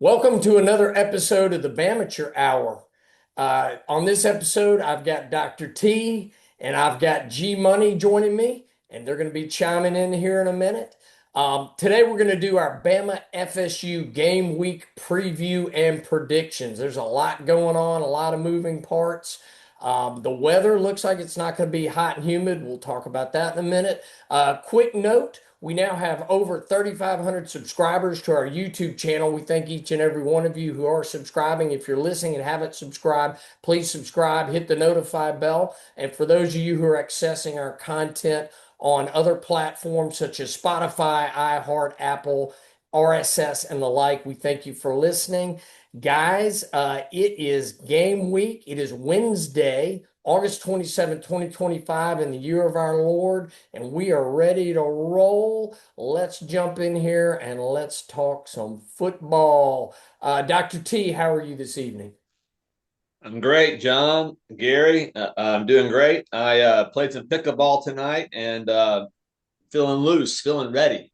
Welcome to another episode of the Bamateur Hour. On this episode, I've got Dr. T and I've got G Money joining me, and they're going to be chiming in here in a minute. Today, we're going to do our Bama FSU game week preview and predictions. There's a lot going on, a lot of moving parts. The weather looks like it's not going to be hot and humid. We'll talk about that in a minute. Quick note. We now have over 3,500 subscribers to our YouTube channel. We thank each and every one of you who are subscribing. If you're listening and haven't subscribed, please subscribe, hit the notify bell. And for those of you who are accessing our content on other platforms such as Spotify, iHeart, Apple, RSS, and the like, we thank you for listening. Guys, it is game week. It is Wednesday, August 27th, 2025, in the year of our Lord, and we are ready to roll. Let's jump in here and let's talk some football. Dr. T, how are you this evening? I'm great, John. Gary, I'm doing great. I played some pickleball tonight and feeling loose, feeling ready.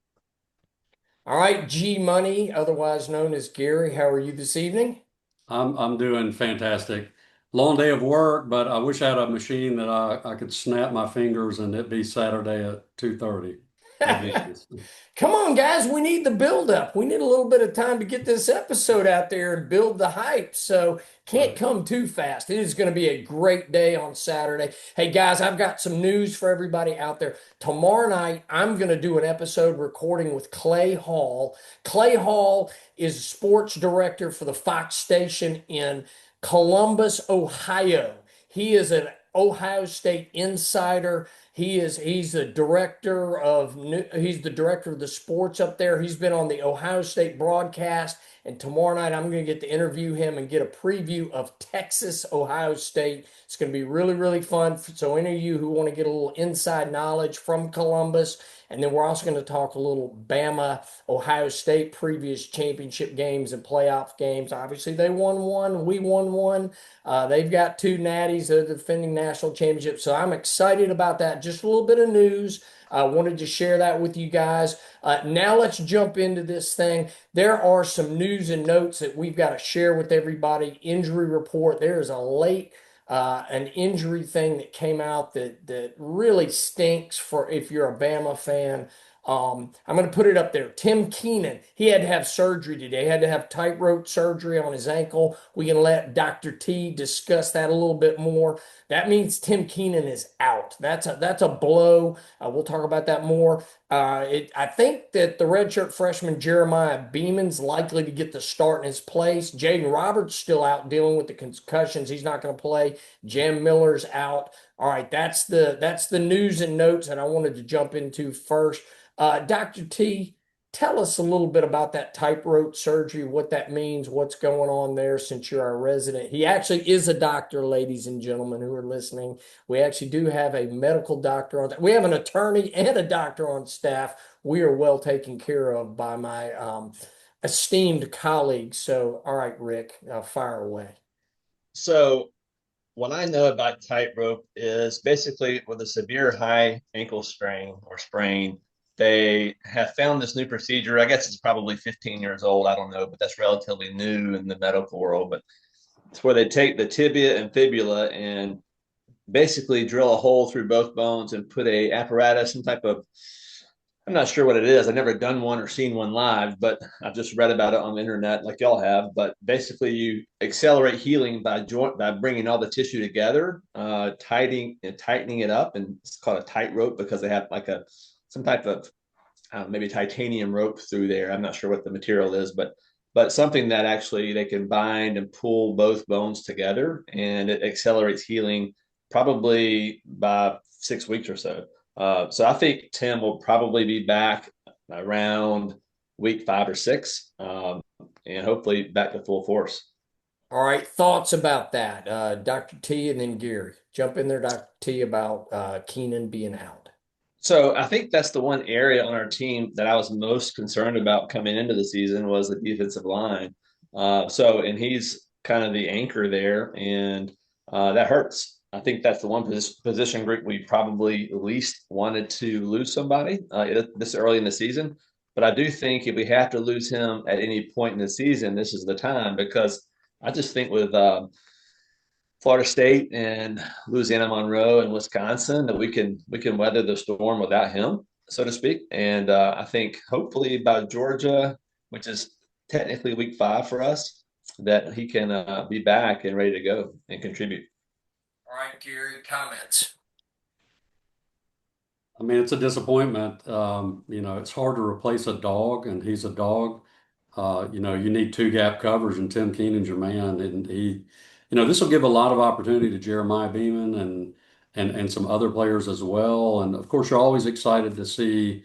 All right, G Money, otherwise known as Gary, how are you this evening? I'm doing fantastic. Long day of work, but I wish I had a machine that I could snap my fingers and it'd be Saturday at 2:30. That'd be nice. Come on, guys. We need the build up. We need a little bit of time to get this episode out there and build the hype. So can't Right. come too fast. It is going to be a great day on Saturday. Hey, guys, I've got some news for everybody out there. Tomorrow night, I'm going to do an episode recording with Clay Hall. Clay Hall is sports director for the Fox station in Columbus, Ohio. He is an Ohio State insider. He's the director of he's the director of the sports up there. He's been on the Ohio State broadcast, and tomorrow night I'm going to get to interview him and get a preview of Texas Ohio State. It's going to be really really fun. So any of you who want to get a little inside knowledge from Columbus, and then we're also going to talk a little Bama Ohio State previous championship games and playoff games. Obviously they won one, we won one. They've got two natties. They're the defending national championship. So I'm excited about that. Just a little bit of news. I wanted to share that with you guys. Now let's jump into this thing. There are some news and notes that we've got to share with everybody. Injury report. There is a late an injury thing that came out that really stinks for if you're a Bama fan. I'm going to put it up there. Tim Keenan, he had to have surgery today. He had to have tightrope surgery on his ankle. We can let Dr. T discuss that a little bit more. That means Tim Keenan is out. That's a blow. We'll talk about that more. I think that the redshirt freshman Jeremiah Beeman's likely to get the start in his place. Jaden Roberts still out dealing with the concussions. He's not going to play. Jam Miller's out. All right, that's the news and notes that I wanted to jump into first. Dr. T, tell us a little bit about that tightrope surgery, what that means, what's going on there since you're our resident. He actually is a doctor, ladies and gentlemen who are listening. We actually do have a medical doctor on. We have an attorney and a doctor on staff. We are well taken care of by my esteemed colleagues. So, all right, Rick, fire away. So, what I know about tightrope is basically with a severe high ankle strain or sprain, they have found this new procedure. I guess it's probably 15 years old. I don't know, but that's relatively new in the medical world. But it's where they take the tibia and fibula and basically drill a hole through both bones and put a apparatus, some type of, I'm not sure what it is. I've never done one or seen one live, but I've just read about it on the internet like y'all have. But basically you accelerate healing by bringing all the tissue together, tightening it up, and it's called a tight rope because they have like a some type of maybe titanium rope through there. I'm not sure what the material is, but something that actually they can bind and pull both bones together, and it accelerates healing probably by 6 weeks or so. So I think Tim will probably be back around week 5 or 6, and hopefully back to full force. All right, thoughts about that, Dr. T, and then Gary. Jump in there, Dr. T, about Keenan being out. So I think that's the one area on our team that I was most concerned about coming into the season was the defensive line. And he's kind of the anchor there, and that hurts. I think that's the one position group we probably least wanted to lose somebody this early in the season. But I do think if we have to lose him at any point in the season, this is the time because I just think with Florida State and Louisiana Monroe and Wisconsin that we can weather the storm without him, so to speak. And I think hopefully by Georgia, which is technically week 5 for us, that he can be back and ready to go and contribute. All right, Gary, comments. I mean, it's a disappointment. It's hard to replace a dog, and he's a dog. You need two gap covers, and Tim Keenan's your man. And this will give a lot of opportunity to Jeremiah Beeman and some other players as well. And of course, you're always excited to see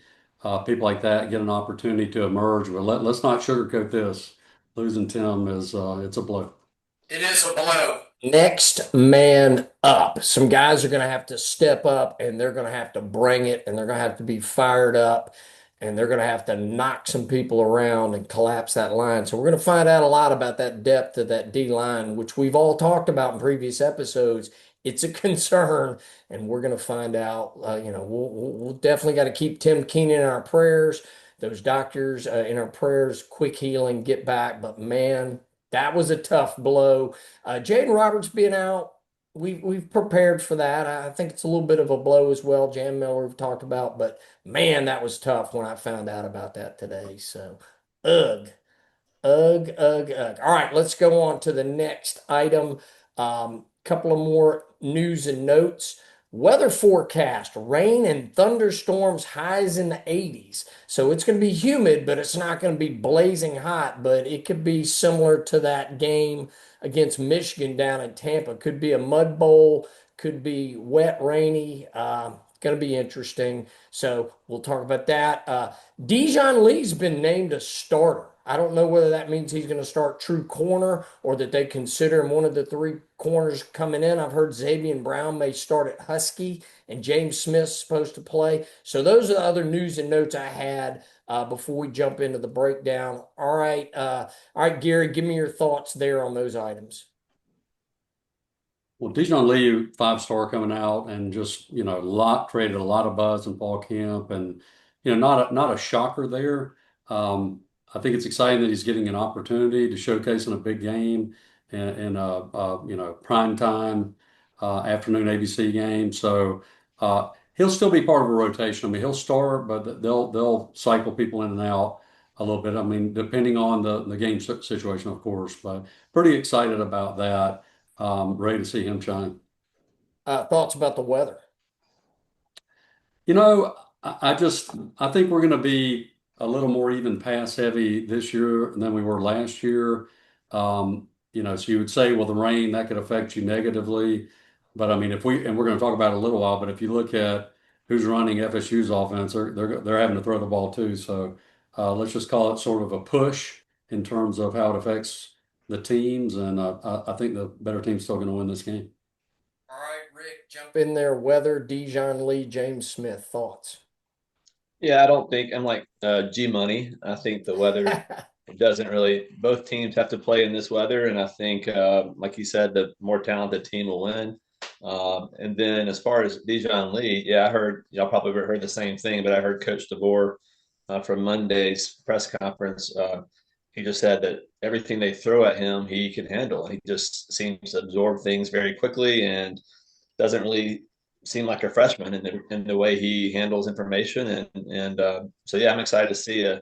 people like that get an opportunity to emerge. But let's not sugarcoat this. Losing Tim is it's a blow. It is a blow. Next man up. Some guys are going to have to step up and they're going to have to bring it and they're going to have to be fired up and they're going to have to knock some people around and collapse that line. So we're going to find out a lot about that depth of that D line, which we've all talked about in previous episodes. It's a concern, and we're going to find out. We'll definitely got to keep Tim Keenan in our prayers. Those doctors in our prayers, quick healing, get back. But man, that was a tough blow. Jaden Roberts being out, we've prepared for that. I think it's a little bit of a blow as well. Jan Miller we've talked about, but man, that was tough when I found out about that today. So, ugh, ugh, ugh, ugh. All right, let's go on to the next item. Couple of more news and notes. Weather forecast, rain and thunderstorms, highs in the 80s. So it's going to be humid, but it's not going to be blazing hot. But it could be similar to that game against Michigan down in Tampa. Could be a mud bowl, could be wet, rainy. Going to be interesting. So we'll talk about that. Dijon Lee's been named a starter. I don't know whether that means he's going to start true corner or that they consider him one of the three corners coming in. I've heard Zabian Brown may start at Husky and James Smith's supposed to play. So those are the other news and notes I had before we jump into the breakdown. All right, Gary, give me your thoughts there on those items. Well, Dijon Lee, 5-star coming out and just, created a lot of buzz in fall camp and, not a shocker there. I think it's exciting that he's getting an opportunity to showcase in a big game in a prime time afternoon ABC game. So he'll still be part of a rotation. I mean, he'll start, but they'll cycle people in and out a little bit. I mean, depending on the game situation, of course, but pretty excited about that. Ready to see him shine. Thoughts about the weather? You know, I think we're going to be a little more even pass heavy this year than we were last year. So you would say, well, the rain that could affect you negatively, but I mean, and we're going to talk about it in a little while, but if you look at who's running FSU's offense, they're having to throw the ball too. So let's just call it sort of a push in terms of how it affects the teams, and I think the better team's still going to win this game. All right, Rick, jump in there. Weather, Dijon Lee, James Smith, thoughts? Yeah, I don't think I'm like G Money. I think the weather doesn't really. Both teams have to play in this weather, and I think, like you said, the more talented team will win. And then as far as Dijon Lee, yeah, I heard y'all probably heard the same thing, but I heard Coach DeBoer from Monday's press conference. He just said that everything they throw at him, he can handle. He just seems to absorb things very quickly and doesn't really seem like a freshman in the way he handles information. So yeah, I'm excited to see a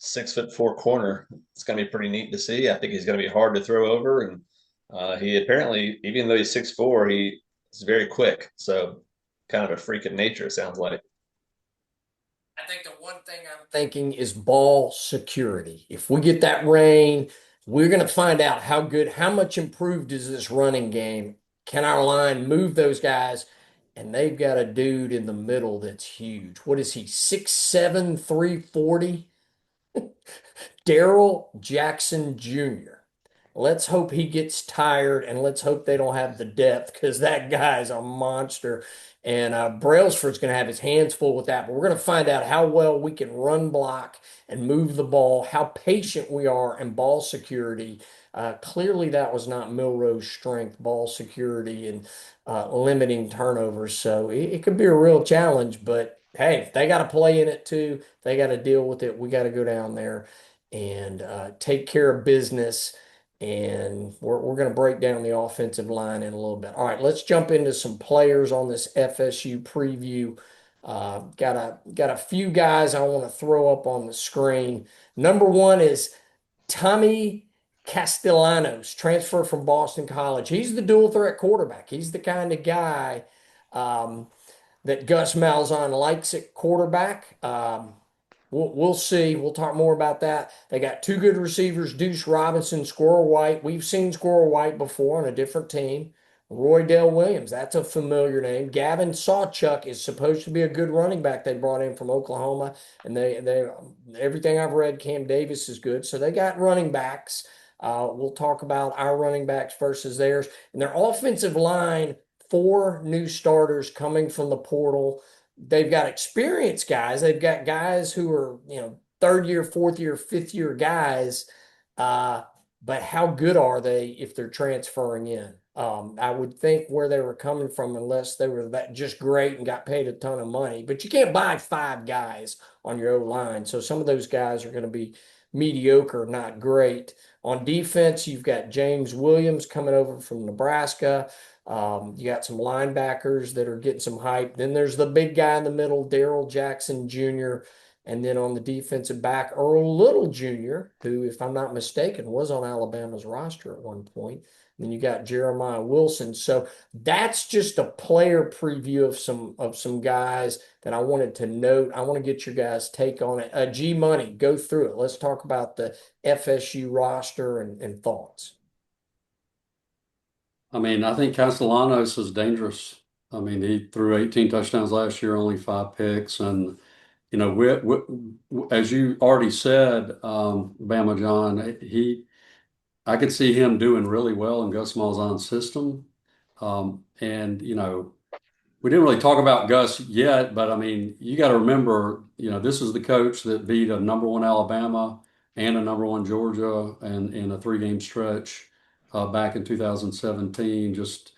6'4" corner. It's going to be pretty neat to see. I think he's going to be hard to throw over, and he apparently, even though he's 6'4", he is very quick. So kind of a freak of nature, it sounds like. I think the one thing I'm thinking is ball security. If we get that rain, we're going to find out how much improved is this running game. Can our line move those guys? And they've got a dude in the middle that's huge. What is he? 6'7", 340? Daryl Jackson Jr. Let's hope he gets tired and let's hope they don't have the depth because that guy's a monster. And Brailsford's going to have his hands full with that. But we're going to find out how well we can run block and move the ball, how patient we are in ball security. Clearly, that was not Milroe's strength, ball security and limiting turnovers. So it could be a real challenge. But hey, if they got to play in it too, they got to deal with it. We got to go down there and take care of business. And we're going to break down the offensive line in a little bit. All right, let's jump into some players on this FSU preview. Got a few guys I want to throw up on the screen. Number one is Tommy Castellanos, transfer from Boston College. He's the dual threat quarterback. He's the kind of guy. Um, that Gus Malzahn likes at quarterback. We'll see. We'll talk more about that. They got two good receivers, Deuce Robinson, Squirrel White. We've seen Squirrel White before on a different team. Roy Dale Williams, that's a familiar name. Gavin Sawchuk is supposed to be a good running back they brought in from Oklahoma. And they everything I've read, Cam Davis is good. So they got running backs. We'll talk about our running backs versus theirs. And their offensive line, four new starters coming from the portal. They've got experienced guys. They've got guys who are, third year, fourth year, fifth year guys. Uh, but how good are they if they're transferring in? I would think where they were coming from, unless they were that just great and got paid a ton of money. But you can't buy five guys on your O line. So some of those guys are going to be mediocre, not great. On defense, you've got James Williams coming over from Nebraska. You got some linebackers that are getting some hype. Then there's the big guy in the middle, Daryl Jackson Jr. And then on the defensive back, Earl Little Jr., who, if I'm not mistaken, was on Alabama's roster at one point. And then you got Jeremiah Wilson. So that's just a player preview of some guys that I wanted to note. I want to get your guys' take on it. G Money, go through it. Let's talk about the FSU roster and thoughts. I mean, I think Castellanos is dangerous. I mean, he threw 18 touchdowns last year, only 5 picks. And, as you already said, Bama John, I could see him doing really well in Gus Malzahn's system. And, we didn't really talk about Gus yet, but I mean, you got to remember, this is the coach that beat a number one Alabama and a number one Georgia and in a 3 game stretch back in 2017. Just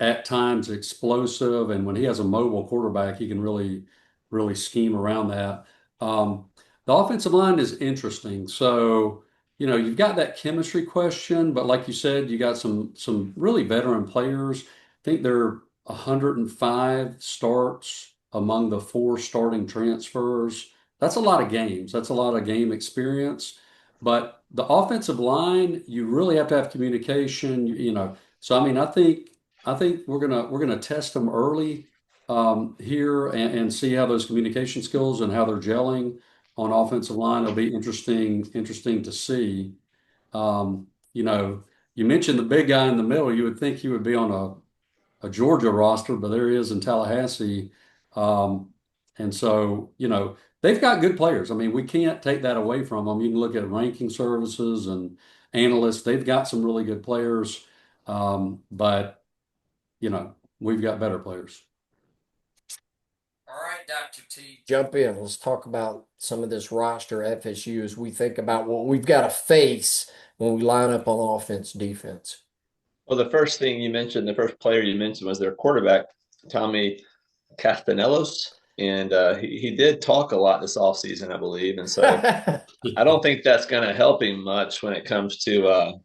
at times explosive, and when he has a mobile quarterback, he can really, really scheme around that. The offensive line is interesting. So, you've got that chemistry question, but like you said, you got some really veteran players. I think they're 105 starts among the 4 starting transfers. That's a lot of games. That's a lot of game experience. But the offensive line, you really have to have communication. So I mean, I think we're gonna test them early here and see how those communication skills and how they're gelling on offensive line. It'll be interesting to see. You mentioned the big guy in the middle. You would think he would be on a Georgia roster, but there he is in Tallahassee. And so, they've got good players. I mean, we can't take that away from them. You can look at ranking services and analysts. They've got some really good players. But, we've got better players. All right, Dr. T, jump in. Let's talk about some of this roster FSU as we think about what we've got to face when we line up on offense, defense. Well, the first player you mentioned was their quarterback, Tommy Castellanos. And he did talk a lot this offseason, I believe. And so I don't think that's going to help him much when it comes to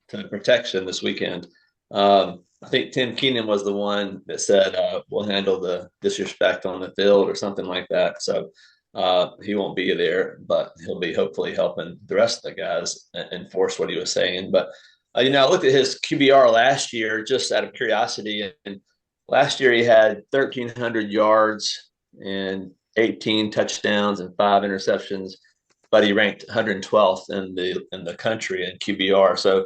protection this weekend. I think Tim Keenan was the one that said, we'll handle the disrespect on the field or something like that. So he won't be there, but he'll be hopefully helping the rest of the guys enforce what he was saying. But, I looked at his QBR last year just out of curiosity. And last year he had 1,300 yards and 18 touchdowns and 5 interceptions, but he ranked 112th in the country in QBR. So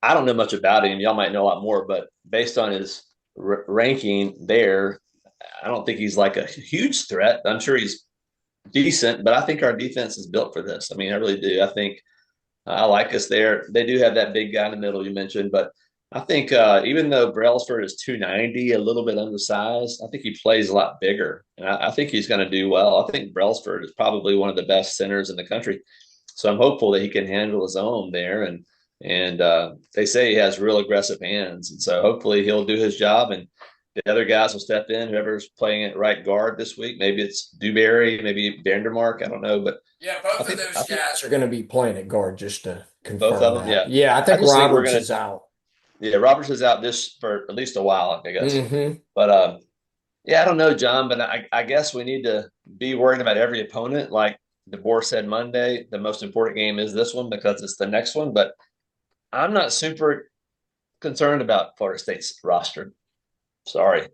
I don't know much about him. Y'all might know a lot more, but based on his ranking there, I don't think he's like a huge threat. I'm sure he's decent, but I think our defense is built for this. I mean, I really do. I think I like us there. They do have that big guy in the middle you mentioned, but I think even though Brailsford is 290, a little bit undersized, I think he plays a lot bigger, and I think he's going to do well. I think Brailsford is probably one of the best centers in the country, so I'm hopeful that he can handle his own there. And they say he has real aggressive hands, and so hopefully he'll do his job. And the other guys will step in, whoever's playing at right guard this week. Maybe it's Dewberry, maybe Vandermark. I don't know, but Yeah, I both of think I those think guys are going to be playing at guard, just to both confirm of them. that. Yeah, Yeah, I I think just think we're Roberts gonna. is out. Yeah, Roberts is out this for at least a while, I guess. Hmm. But yeah, I don't know, John, but I guess we need to be worried about every opponent. Like DeBoer said Monday, the most important game is this one because it's the next one. But I'm not super concerned about Florida State's roster. Sorry.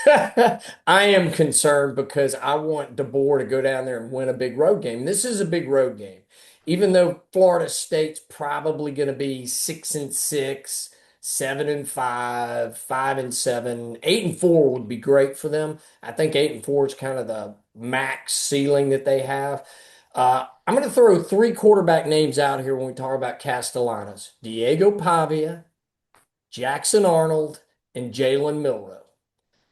I am concerned because I want DeBoer to go down there and win a big road game. This is a big road game. Even though Florida State's probably going to be 6-6, 7-5, 5-7, 8-4 would be great for them. I think 8-4 is kind of the max ceiling that they have. I'm going to throw three quarterback names out here when we talk about Castellanos: Diego Pavia, Jackson Arnold, and Jalen Milroe.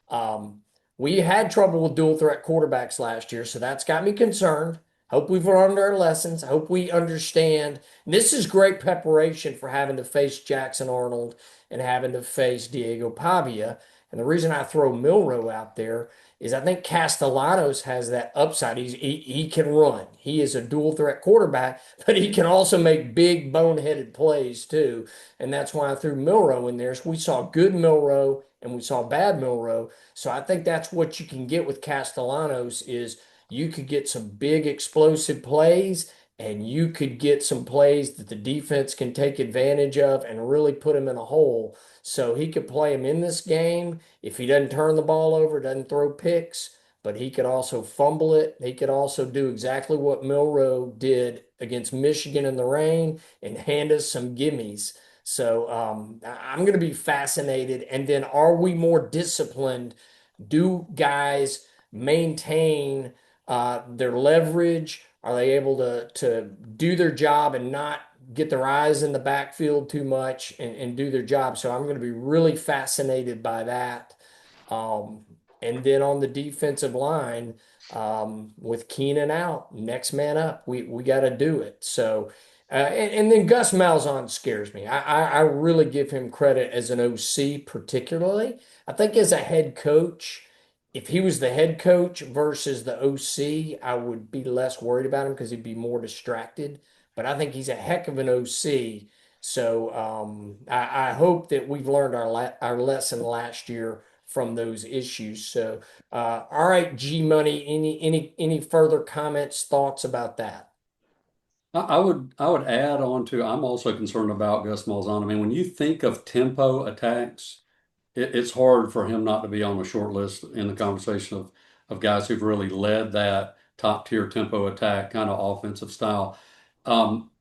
Um, we had trouble with dual threat quarterbacks last year, so that's got me concerned. Hope we've learned our lessons. I hope we understand. This is great preparation for having to face Jackson Arnold and having to face Diego Pavia. And the reason I throw Milrow out there is I think Castellanos has that upside. He can run. He is a dual threat quarterback, but he can also make big boneheaded plays too. And that's why I threw Milrow in there. So we saw good Milrow and we saw bad Milrow. So I think that's what you can get with Castellanos is you could get some big explosive plays and you could get some plays that the defense can take advantage of and really put him in a hole. So he could play him in this game if he doesn't turn the ball over, doesn't throw picks, but he could also fumble it. He could also do exactly what Milrow did against Michigan in the rain and hand us some gimmies. So I'm going to be fascinated. And then are we more disciplined? Do guys maintain their leverage? Are they able to do their job and not get their eyes in the backfield too much and do their job? So I'm going to be really fascinated by that. Um, and then on the defensive line, with Keenan out, next man up, we got to do it. So, and then Gus Malzahn scares me. I really give him credit as an OC, particularly. I think as a head coach, if he was the head coach versus the OC, I would be less worried about him because he'd be more distracted. But I think he's a heck of an OC. So I hope that we've learned our lesson last year from those issues. So all right, G Money, any further comments, thoughts about that? I would add on to I'm also concerned about Gus Malzahn. I mean, when you think of tempo attacks, it's hard for him not to be on the short list in the conversation of guys who've really led that top tier tempo attack kind of offensive style. Um,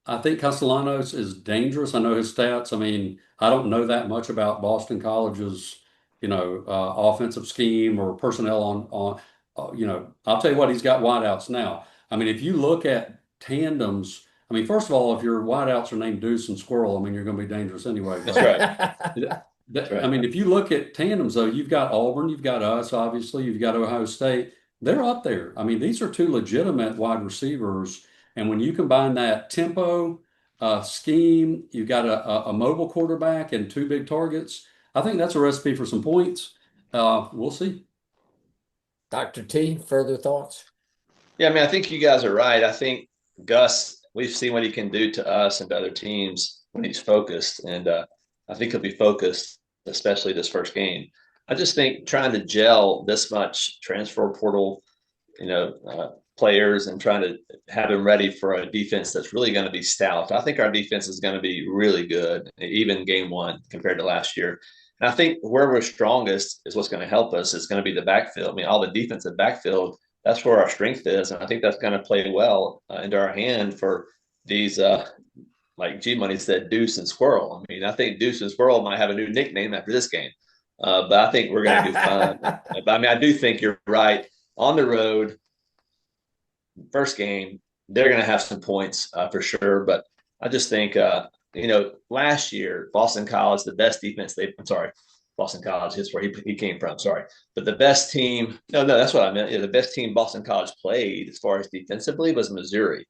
I think Castellanos is dangerous. I know his stats. I mean, I don't know that much about Boston College's, offensive scheme or personnel I'll tell you what, he's got wideouts now. I mean, if you look at tandems, I mean, first of all, if your wideouts are named Deuce and Squirrel, I mean, you're going to be dangerous anyway. That's right. But That's right. I mean, if you look at tandems, though, you've got Auburn, you've got us, obviously, you've got Ohio State. They're up there. I mean, these are two legitimate wide receivers. And when you combine that tempo, scheme, you've got a mobile quarterback and two big targets. I think that's a recipe for some points. We'll see. Dr. T, further thoughts? Yeah, I mean, I think you guys are right. I think Gus, we've seen what he can do to us and to other teams when he's focused, and I think he'll be focused, especially this first game. I just think trying to gel this much transfer portal, players and trying to have them ready for a defense that's really going to be stout. I think our defense is going to be really good, even game one compared to last year. And I think where we're strongest is what's going to help us. It's going to be the backfield. I mean, all the defensive backfield, that's where our strength is. And I think that's going to play well into our hand for these, like G Money said, Deuce and Squirrel. I mean, I think Deuce and Squirrel might have a new nickname after this game. But I think we're going to do fine. But I mean, I do think you're right. On the road, first game, they're going to have some points for sure. But I just think, last year, Boston College, the best defense I'm sorry, Boston College is where he came from. Sorry. But the best team, no, that's what I meant. Yeah, the best team Boston College played as far as defensively was Missouri.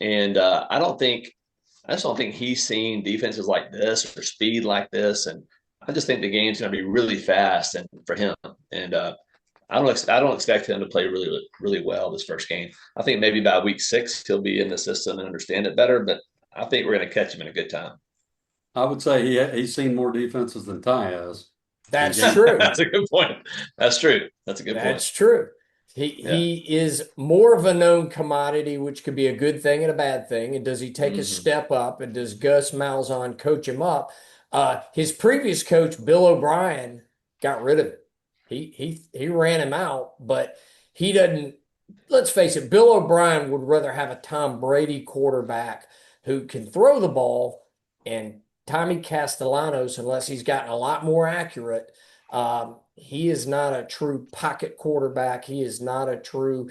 And I just don't think he's seen defenses like this or speed like this. And I just think the game's going to be really fast and for him. And I don't expect him to play really well this first game. I think maybe by week 6 he'll be in the system and understand it better. But I think we're going to catch him in a good time. I would say he's seen more defenses than Ty has in That's game. true. That's a good point. That's true. That's a good point. That's true. Yeah. He is more of a known commodity, which could be a good thing and a bad thing. And does he take a Hmm. step up? And does Gus Malzahn coach him up? His previous coach, Bill O'Brien, got rid of him. He ran him out, but he doesn't. Let's face it, Bill O'Brien would rather have a Tom Brady quarterback who can throw the ball, and Tommy Castellanos, unless he's gotten a lot more accurate. He is not a true pocket quarterback. He is not a true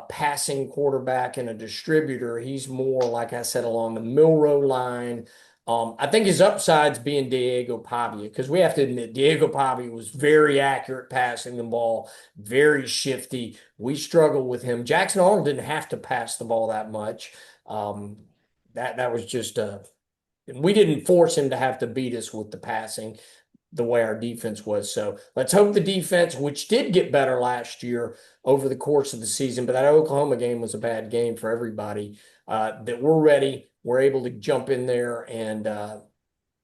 passing quarterback and a distributor. He's more, like I said, along the Milrow line. I think his upside's being Diego Pavia, because we have to admit Diego Pavia was very accurate passing the ball, very shifty. We struggle with him. Jackson Arnold didn't have to pass the ball that much. That was just we didn't force him to have to beat us with the passing the way our defense was. So let's hope the defense, which did get better last year over the course of the season, but that Oklahoma game was a bad game for everybody, that we're ready. We're able to jump in there and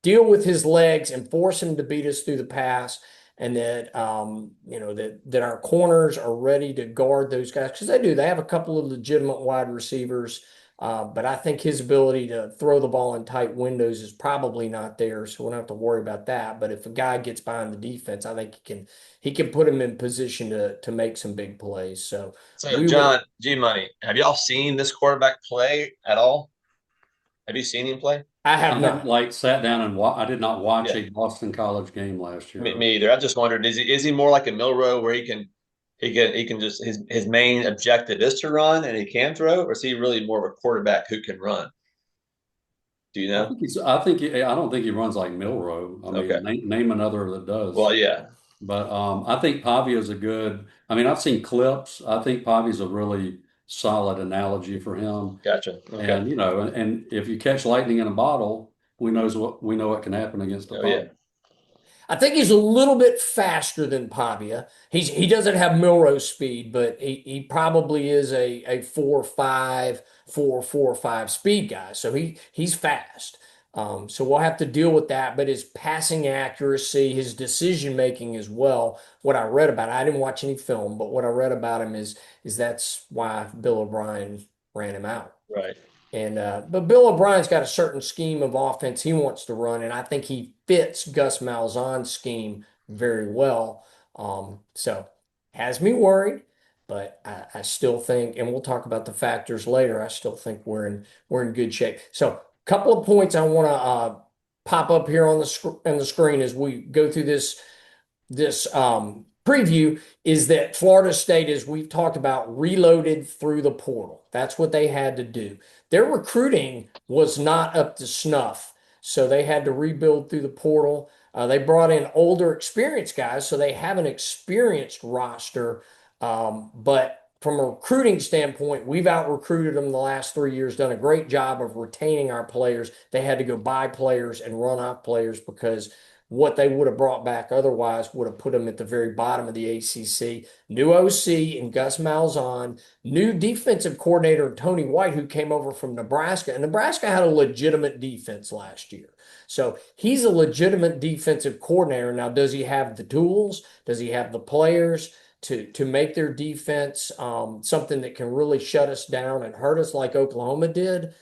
deal with his legs and force him to beat us through the pass. And that that our corners are ready to guard those guys, because they do. They have a couple of legitimate wide receivers, but I think his ability to throw the ball in tight windows is probably not there, so we don't have to worry about that. But if a guy gets behind the defense, I think he can put him in position to make some big plays. So So, we will. John, G Money, have y'all seen this quarterback play at all? Have you seen him play? I have I haven't not. like sat down and I did not watch Yeah, a Boston College game last year. me either. I just wondered, is he more like a Milrow where he can just his main objective is to run and he can throw, or is he really more of a quarterback who can run? Do you know? I don't think he runs like Milrow. I mean, Okay. name another that does. Well, yeah. But I think Pavia is a good. I mean, I've seen clips. I think Pavia's a really solid analogy for him. Gotcha. Okay. And and if you catch lightning in a bottle, we know what can happen against a Oh yeah. bottle. I think he's a little bit faster than Pavia. He doesn't have Milrose speed, but he probably is a 4.5, 4.45 speed guy. So he's fast. So we'll have to deal with that. But his passing accuracy, his decision making as well. What I read about, I didn't watch any film, but what I read about him is that's why Bill O'Brien ran him out. Right. And but Bill O'Brien's got a certain scheme of offense he wants to run, and I think he fits Gus Malzahn's scheme very well. So has me worried, but I still think, and we'll talk about the factors later. I still think we're in good shape. So a couple of points I want to pop up here on the screen as we go through this preview is that Florida State, as we've talked about, reloaded through the portal. That's what they had to do. Their recruiting was not up to snuff, so they had to rebuild through the portal. They brought in older, experienced guys, so they have an experienced roster. But from a recruiting standpoint, we've out recruited them the last 3 years, done a great job of retaining our players. They had to go buy players and run off players because what they would have brought back otherwise would have put them at the very bottom of the ACC. New OC and Gus Malzahn, new defensive coordinator Tony White, who came over from Nebraska. And Nebraska had a legitimate defense last year. So he's a legitimate defensive coordinator. Now, does he have the tools? Does he have the players to make their defense something that can really shut us down and hurt us like Oklahoma did?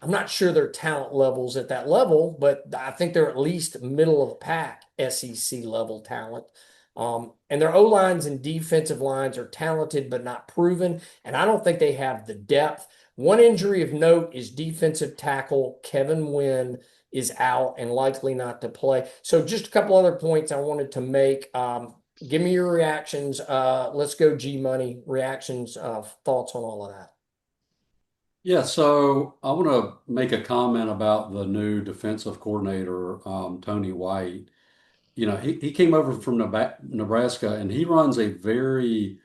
I'm not sure their talent levels at that level, but I think they're at least middle of the pack SEC level talent. And their O lines and defensive lines are talented but not proven. And I don't think they have the depth. One injury of note is defensive tackle Kevin Wynn is out and likely not to play. So just a couple other points I wanted to make. Give me your reactions. Let's go G Money reactions, thoughts on all of that. Yeah, so I want to make a comment about the new defensive coordinator, Tony White. He came over from Nebraska and he runs a very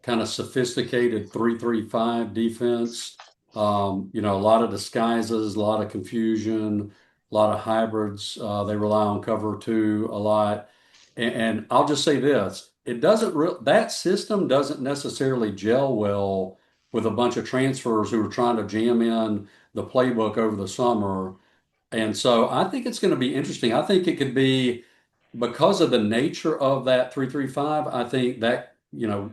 kind of sophisticated 3-3-5 defense. A lot of disguises, a lot of confusion. a lot of hybrids. They rely on cover two a lot. And I'll just say this, it doesn't that system doesn't necessarily gel well with a bunch of transfers who are trying to jam in the playbook over the summer. And so I think it's going to be interesting. I think it could be because of the nature of that 3-3-5. I think that,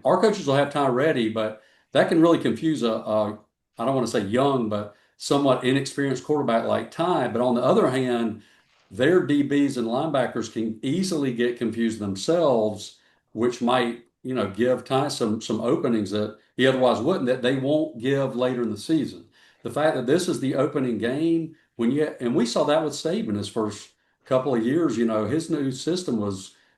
our coaches will have time ready, but that can really confuse I don't want to say young, but somewhat inexperienced quarterback like Ty. But on the other hand, their DBs and linebackers can easily get confused themselves, which might, give Ty some openings that he otherwise wouldn't, that they won't give later in the season. The fact that this is the opening game and we saw that with Saban his first couple of years, his new system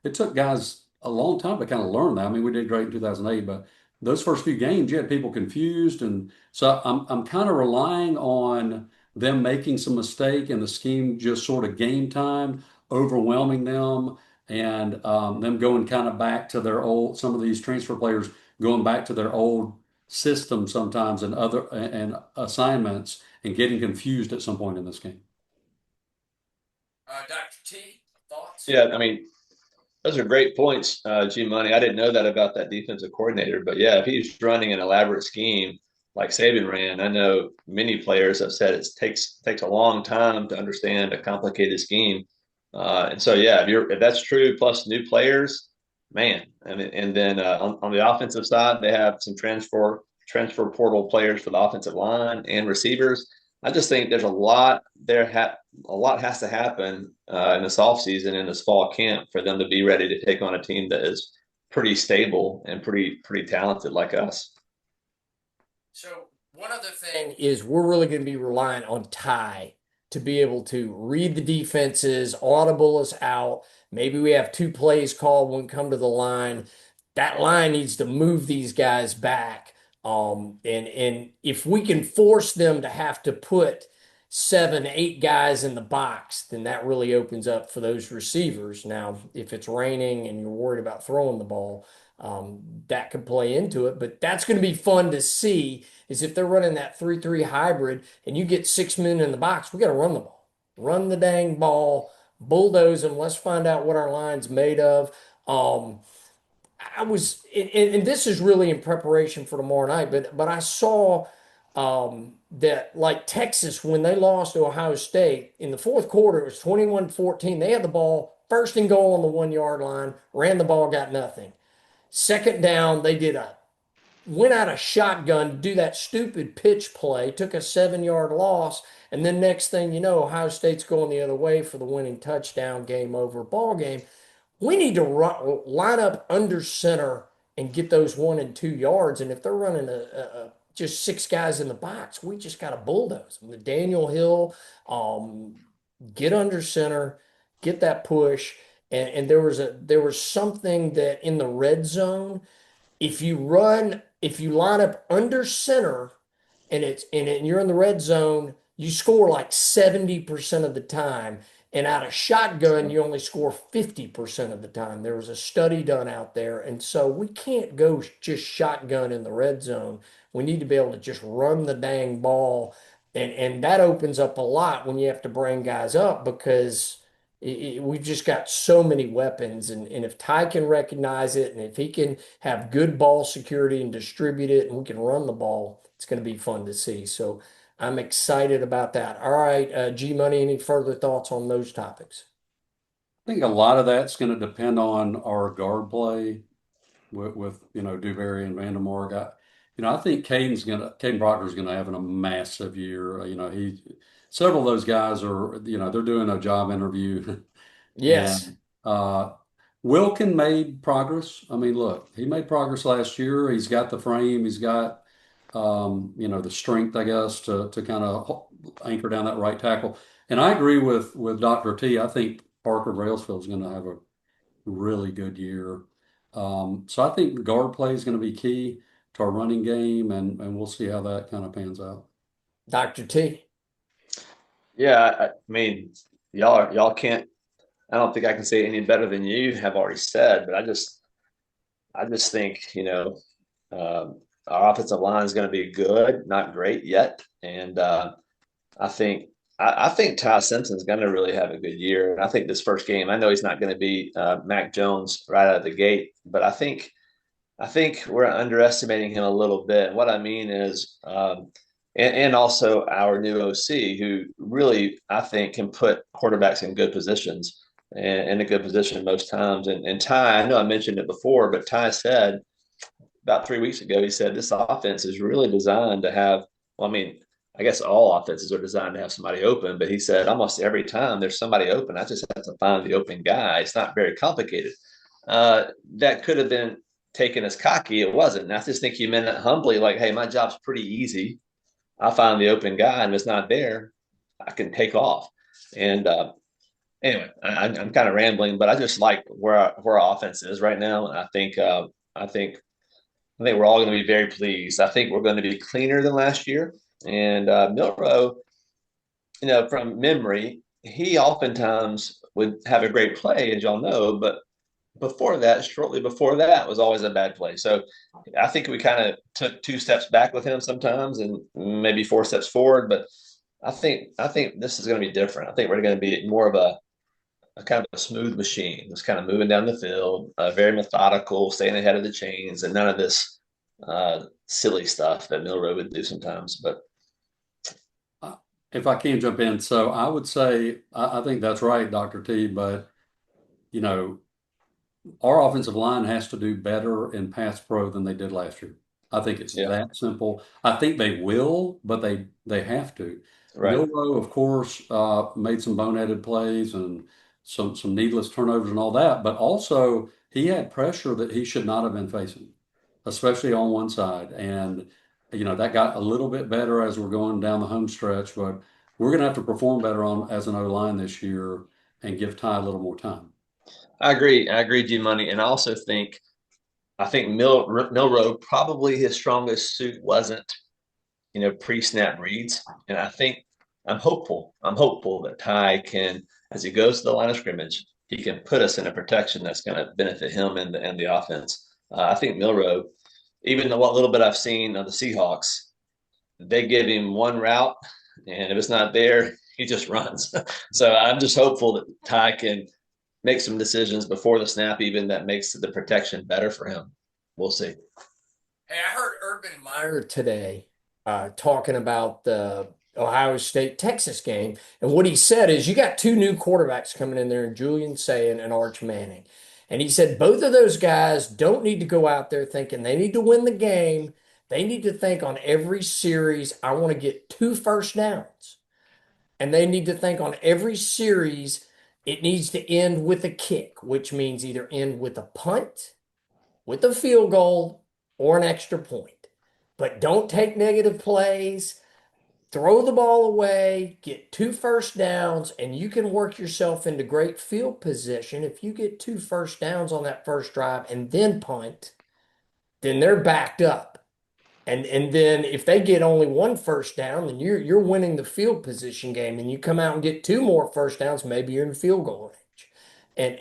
it took guys a long time to kind of learn that. I mean, we did great in 2008, but those first few games, you had people confused. And so I'm kind of relying on them making some mistake and the scheme just sort of game time, overwhelming them and them going kind of back to some of these transfer players going back to their old system sometimes and assignments and getting confused at some point in this game. Dr. T, thoughts? Yeah, I mean, those are great points, G Money. I didn't know that about that defensive coordinator, but yeah, if he's running an elaborate scheme like Saban ran, I know many players have said it takes a long time to understand a complicated scheme. And so yeah, if that's true, plus new players, man. I mean, and then on the offensive side, they have some transfer portal players for the offensive line and receivers. I just think there's a lot a lot has to happen in this offseason in this fall camp for them to be ready to take on a team that is pretty stable and pretty talented like us. So one other thing is we're really going to be relying on Ty to be able to read the defenses, audible us out. Maybe we have two plays called when we come to the line. That line needs to move these guys back. And if we can force them to have to put 7, 8 guys in the box, then that really opens up for those receivers. Now, if it's raining and you're worried about throwing the ball, that could play into it. But that's going to be fun to see is if they're running that 3-3 hybrid and you get 6 men in the box, we got to run the ball. Run the dang ball, bulldoze them. Let's find out what our line's made of. And this is really in preparation for tomorrow night, but I saw that like Texas, when they lost to Ohio State in the fourth quarter, it was 21-14. They had the ball first and goal on the 1 yard line, ran the ball, got nothing. Second down, went out of shotgun to do that stupid pitch play, took a 7 yard loss, and then next thing you know, Ohio State's going the other way for the winning touchdown, game over, ball game. We need to line up under center and get those 1 and 2 yards. And if they're running just 6 guys in the box, we just got to bulldoze them. The Daniel Hill, get under center, get that push. And there was something that in the red zone, if you line up under center and you're in the red zone, you score like 70% of the time. And out of shotgun, you only score 50% of the time. There was a study done out there. And so we can't go just shotgun in the red zone. We need to be able to just run the dang ball. And that opens up a lot when you have to bring guys up because we've just got so many weapons. And if Ty can recognize it and if he can have good ball security and distribute it and we can run the ball, it's going to be fun to see. So I'm excited about that. All right, G Money, any further thoughts on those topics? I think a lot of that's going to depend on our guard play with Dewberry and Vandermark. I think Caden Proctor's gonna have a massive year. Several of those guys are, they're doing a job interview, Yes. and Wilkin made progress. I mean, look, he made progress last year. He's got the frame. He's got the strength, I guess, to kind of anchor down that right tackle. And I agree with Dr. T. I think Parker Brailsford is going to have a really good year. So I think guard play is going to be key to our running game, and we'll see how that kind of pans out. Dr. T. Yeah, I mean, y'all can't. I don't think I can say any better than you have already said, but I just think our offensive line is going to be good, not great yet, and I think I think Ty Simpson's going to really have a good year. And I think this first game, I know he's not going to be Mac Jones right out of the gate, but I think we're underestimating him a little bit. What I mean is, and also our new OC, who really I think can put quarterbacks in good positions and in a good position most times. And Ty, I know I mentioned it before, but Ty said about 3 weeks ago, he said this offense is really designed to have. Well, I mean, I guess all offenses are designed to have somebody open, but he said almost every time there's somebody open, I just have to find the open guy. It's not very complicated. That could have been taken as cocky. It wasn't. And I just think he meant it humbly, like, hey, my job's pretty easy. I find the open guy, and if it's not there, I can take off. And anyway, I'm kind of rambling, but I just like where our offense is right now, and I think I think we're all going to be very pleased. I think we're going to be cleaner than last year. And Milrow, from memory, he oftentimes would have a great play, as y'all know, but before that, shortly before that, was always a bad play. So I think we kind of took 2 steps back with him sometimes, and maybe 4 steps forward. But I think this is going to be different. I think we're going to be more of a kind of a smooth machine, just kind of moving down the field, very methodical, staying ahead of the chains, and none of this silly stuff that Milrow would do sometimes. But If I can jump in, so I would say I think that's right, Dr. T, but you know, our offensive line has to do better in pass pro than they did last year. I think it's yeah, that simple. I think they will, but they have to. right. Milrow, of course, made some boneheaded plays and some needless turnovers and all that, but also he had pressure that he should not have been facing, especially on one side. And that got a little bit better as we're going down the home stretch, but we're going to have to perform better on as an O line this year and give Ty a little more time. I agree. I agree, G Money, and I think Milrow probably his strongest suit wasn't pre-snap reads, and I'm hopeful. I'm hopeful that Ty can, as he goes to the line of scrimmage, he can put us in a protection that's going to benefit him and the offense. I think Milrow, even though what little bit I've seen of the Seahawks, they give him one route, and if it's not there, he just runs. So I'm just hopeful that Ty can make some decisions before the snap, even that makes the protection better for him. We'll see. Hey, I heard Urban Meyer today talking about the Ohio State Texas game. And what he said is you got 2 new quarterbacks coming in there, Julian Sayin and Arch Manning. And he said both of those guys don't need to go out there thinking they need to win the game. They need to think on every series, I want to get 2 first downs. And they need to think on every series, it needs to end with a kick, which means either end with a punt, with a field goal, or an extra point. But don't take negative plays. Throw the ball away, get 2 first downs, and you can work yourself into great field position. If you get 2 first downs on that first drive and then punt, then they're backed up. And then if they get only 1 first down, then you're winning the field position game, and you come out and get 2 more first downs, maybe you're in field goal range.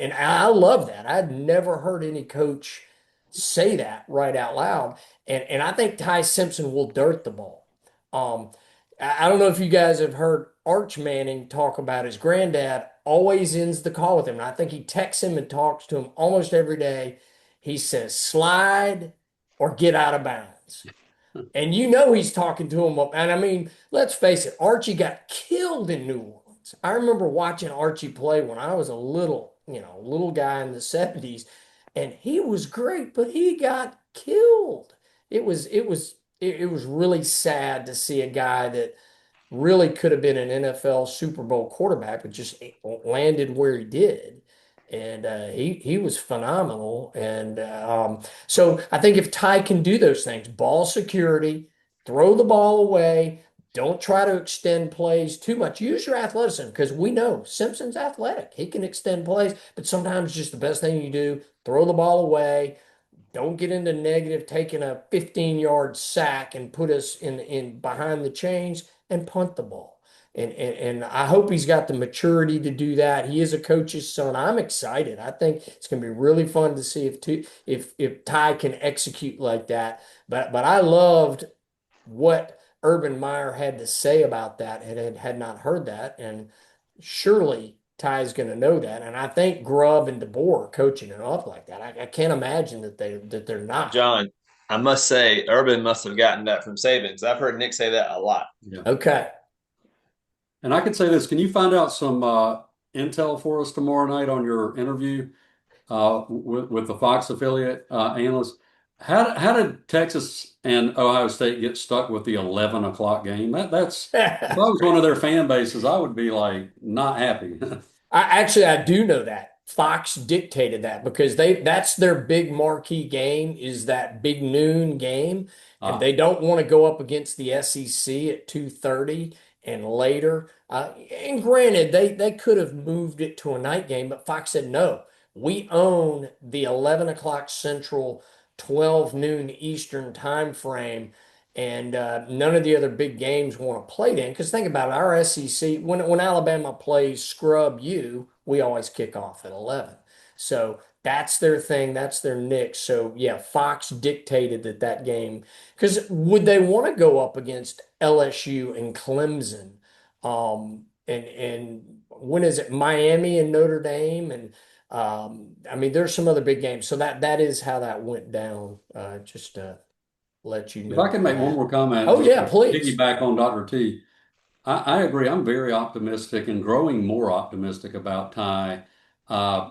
And I love that. I'd never heard any coach say that right out loud. And I think Ty Simpson will dirt the ball. I don't know if you guys have heard Arch Manning talk about his granddad always ends the call with him. And I think he texts him and talks to him almost every day. He says, slide or get out of bounds. And he's talking to him. And I mean, let's face it, Archie got killed in New Orleans. I remember watching Archie play when I was a little guy in the 70s, and he was great, but he got killed. It was really sad to see a guy that really could have been an NFL Super Bowl quarterback, but just landed where he did. And he was phenomenal. And so I think if Ty can do those things, ball security, throw the ball away, don't try to extend plays too much. Use your athleticism because we know Simpson's athletic. He can extend plays, but sometimes just the best thing you do, throw the ball away. Don't get into negative, taking a 15-yard sack and put us in behind the chains and punt the ball. And I hope he's got the maturity to do that. He is a coach's son. I'm excited. I think it's going to be really fun to see if Ty can execute like that. But I loved what Urban Meyer had to say about that, had not heard that, and surely Ty's going to know that. And I think Grubb and DeBoer are coaching him up like that. I can't imagine that they're not. John, I must say, Urban must have gotten that from Saban, 'cause I've heard Nick say that a lot. Yeah. Okay. And I could say this, can you find out some intel for us tomorrow night on your interview with the Fox affiliate analyst? How did Texas and Ohio State get stuck with the 11 o'clock game? That's if I was one of their fan bases, I would be like not happy. I do know that. Fox dictated that because that's their big marquee game is that big noon game, and Ah, they don't want to go up against the SEC at 2:30 and later. And granted, they could have moved it to a night game, but Fox said no. We own the 11 o'clock Central, 12 noon Eastern time frame. And none of the other big games want to play then. Because think about it, our SEC, when Alabama plays Scrub U, we always kick off at 11. So that's their thing. That's their niche. So yeah, Fox dictated that game. Because would they want to go up against LSU and Clemson? And when is it? Miami and Notre Dame? And I mean, there's some other big games. So that is how that went down. Just let you if I know can make one that. more comment, Oh just yeah, to please. piggyback on Dr. T, I agree. I'm very optimistic and growing more optimistic about Ty. Uh,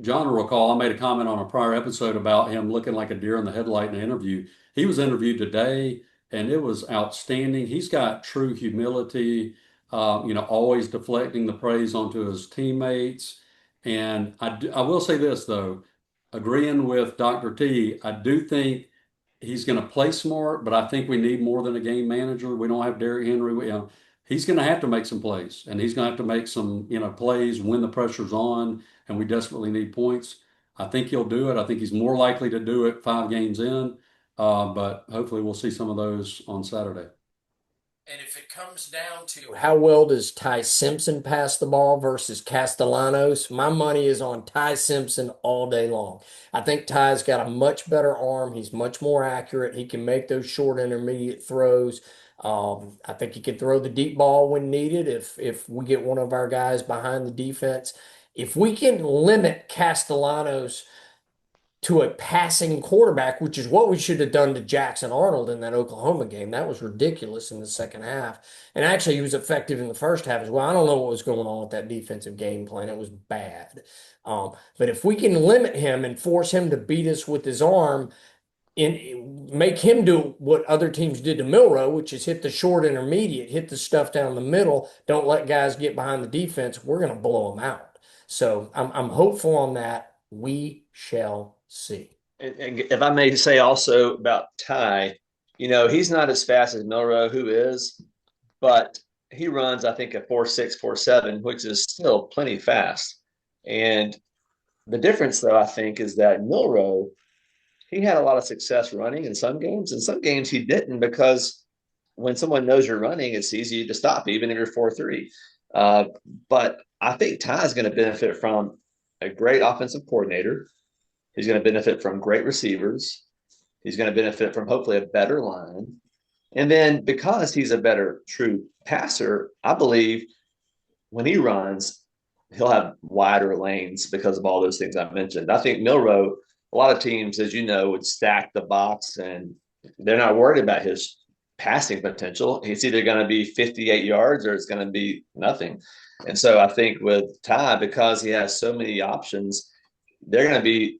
John will recall I made a comment on a prior episode about him looking like a deer in the headlight in an interview. He was interviewed today, and it was outstanding. He's got true humility, always deflecting the praise onto his teammates. And I will say this, though, agreeing with Dr. T, I do think he's going to play smart, but I think we need more than a game manager. We don't have Derrick Henry. He's going to have to make some plays, and he's going to have to make some, plays when the pressure's on, and we desperately need points. I think he'll do it. I think he's more likely to do it 5 games in, but hopefully we'll see some of those on Saturday. And if it comes down to how well does Ty Simpson pass the ball versus Castellanos, my money is on Ty Simpson all day long. I think Ty's got a much better arm. He's much more accurate. He can make those short intermediate throws. I think he can throw the deep ball when needed if we get one of our guys behind the defense. If we can limit Castellanos to a passing quarterback, which is what we should have done to Jackson Arnold in that Oklahoma game. That was ridiculous in the second half. And actually, he was effective in the first half as well. I don't know what was going on with that defensive game plan. It was bad. But if we can limit him and force him to beat us with his arm, make him do what other teams did to Milrow, which is hit the short intermediate, hit the stuff down the middle, don't let guys get behind the defense, we're going to blow them out. So I'm hopeful on that. We shall see. And if I may say also about Ty, he's not as fast as Milrow, who is, but he runs, I think, a 4.6, 4.7, which is still plenty fast. And the difference, though, I think, is that Milrow, he had a lot of success running in some games. In some games, he didn't because when someone knows you're running, it's easy to stop, even if you're 4.3. But I think Ty is going to benefit from a great offensive coordinator. He's going to benefit from great receivers. He's going to benefit from hopefully a better line. And then because he's a better true passer, I believe when he runs, he'll have wider lanes because of all those things I mentioned. I think Milrow, a lot of teams, as you know, would stack the box and they're not worried about his passing potential. It's either going to be 58 yards or it's going to be nothing. And so I think with Ty, because he has so many options, they're going to be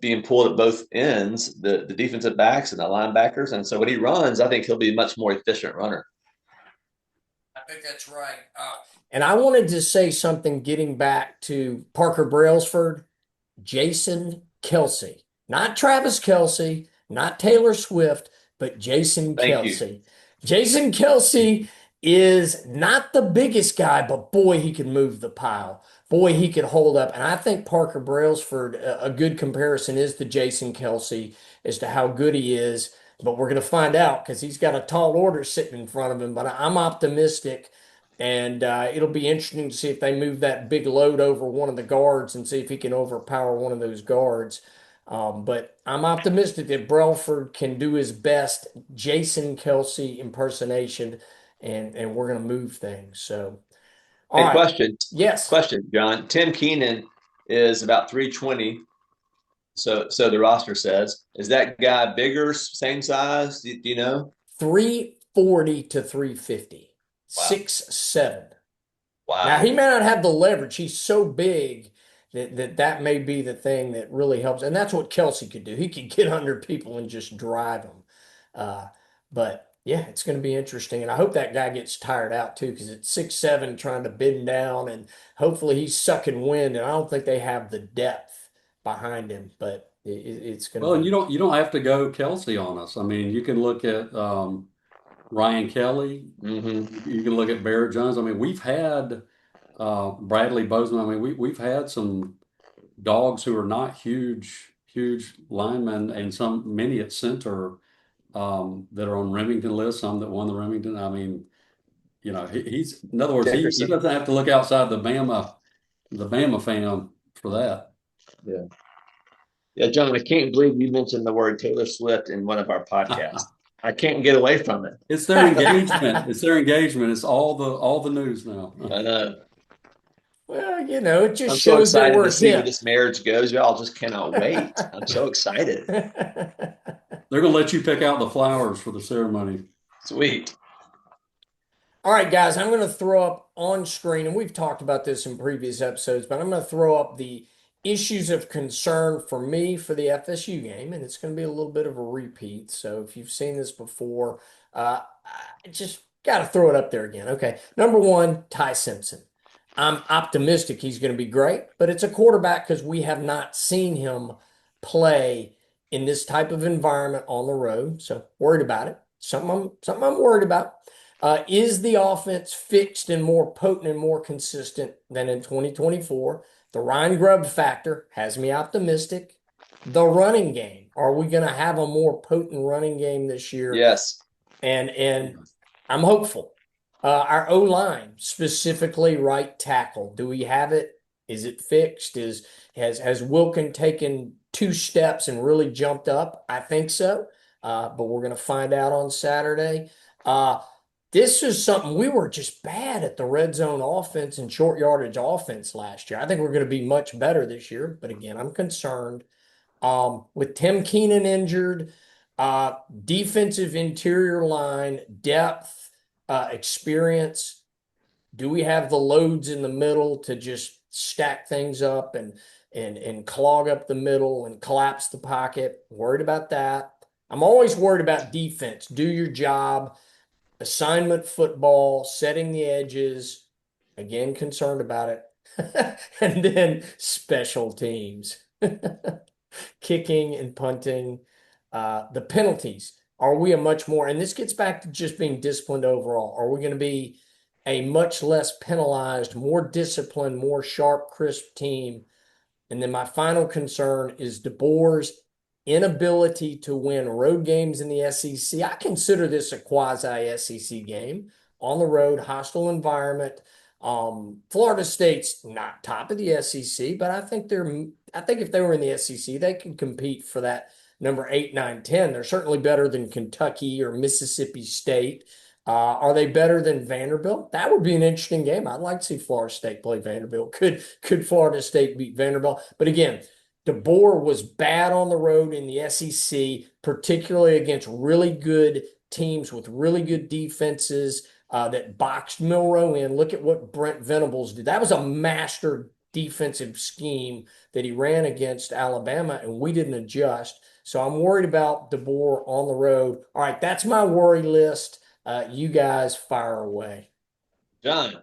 being pulled at both ends, the defensive backs and the linebackers. And so when he runs, I think he'll be a much more efficient runner. I think that's right. And I wanted to say something getting back to Parker Brailsford, Jason Kelsey, not Travis Kelsey, not Taylor Swift, but Jason Thank you. Kelsey. Jason Kelsey is not the biggest guy, but boy, he can move the pile. Boy, he could hold up. And I think Parker Brailsford, a good comparison is to Jason Kelsey as to how good he is. But we're going to find out because he's got a tall order sitting in front of him. But I'm optimistic. And it'll be interesting to see if they move that big load over one of the guards and see if he can overpower one of those guards. But I'm optimistic that Brelford can do his best Jason Kelsey impersonation, and we're going to move things. So, all Hey, right. question, Yes. question, John. Tim Keenan is about 320. So the roster says, is that guy bigger, same size? Do you know? 340 to 350, Wow. 6'7". Now he Wow. may not have the leverage. He's so big that may be the thing that really helps. And that's what Kelsey could do. He could get under people and just drive them. Uh, but yeah, it's going to be interesting. And I hope that guy gets tired out too, because it's 6'7", trying to bend down, and hopefully he's sucking wind. And I don't think they have the depth behind him, but it's going to Well, and be. you don't have to go Kelsey on us. I mean, you can look at Ryan Kelly. Hmm. You can look at Barrett Jones. I mean, we've had Bradley Bozeman. I mean, we've had some dogs who are not huge linemen, and many at center that are on Remington lists. Some that won the Remington. I mean, he's in other words, he Dickerson. doesn't have to look outside the Bama fam for that. Yeah. Yeah, John, I can't believe you mentioned the word Taylor Swift in one of our podcasts. I can't get away from it. It's their engagement. It's their engagement. It's all the news now. I know. Well, it just I'm so shows that excited to we're see where hip. this marriage goes. Y'all just cannot wait. I'm so excited. They're gonna let you pick out the flowers for the ceremony. Sweet. All right, guys, I'm going to throw up on screen, and we've talked about this in previous episodes, but I'm going to throw up the issues of concern for me for the FSU game, and it's going to be a little bit of a repeat. So if you've seen this before, I just got to throw it up there again. Okay. Number one, Ty Simpson. I'm optimistic he's going to be great, but it's a quarterback because we have not seen him play in this type of environment on the road. So worried about it. Something I'm worried about. Is the offense fixed and more potent and more consistent than in 2024? The Ryan Grubb factor has me optimistic. The running game. Are we going to have a more potent running game this year? Yes. And I'm hopeful. Our O line, specifically right tackle, do we have it? Is it fixed? Has Wilkin taken 2 steps and really jumped up? I think so. But we're going to find out on Saturday. This is something we were just bad at, the red zone offense and short yardage offense last year. I think we're going to be much better this year. But again, I'm concerned. With Tim Keenan injured, uh, defensive interior line, depth, experience. Do we have the loads in the middle to just stack things up and clog up the middle and collapse the pocket? Worried about that. I'm always worried about defense. Do your job, assignment football, setting the edges. Again, concerned about it. And then special teams. Kicking and punting, the penalties. Are we a much more, and this gets back to just being disciplined overall, are we going to be a much less penalized, more disciplined, more sharp, crisp team? And then my final concern is DeBoer's inability to win road games in the SEC. I consider this a quasi SEC game on the road, hostile environment. Florida State's not top of the SEC, but I think if they were in the SEC, they could compete for that number 8, 9, 10. They're certainly better than Kentucky or Mississippi State. Are they better than Vanderbilt? That would be an interesting game. I'd like to see Florida State play Vanderbilt. Could Florida State beat Vanderbilt? But again, DeBoer was bad on the road in the SEC, particularly against really good teams with really good defenses that boxed Milroe in. Look at what Brent Venables did. That was a master defensive scheme that he ran against Alabama, and we didn't adjust. So I'm worried about DeBoer on the road. All right, that's my worry list. You guys fire away. John,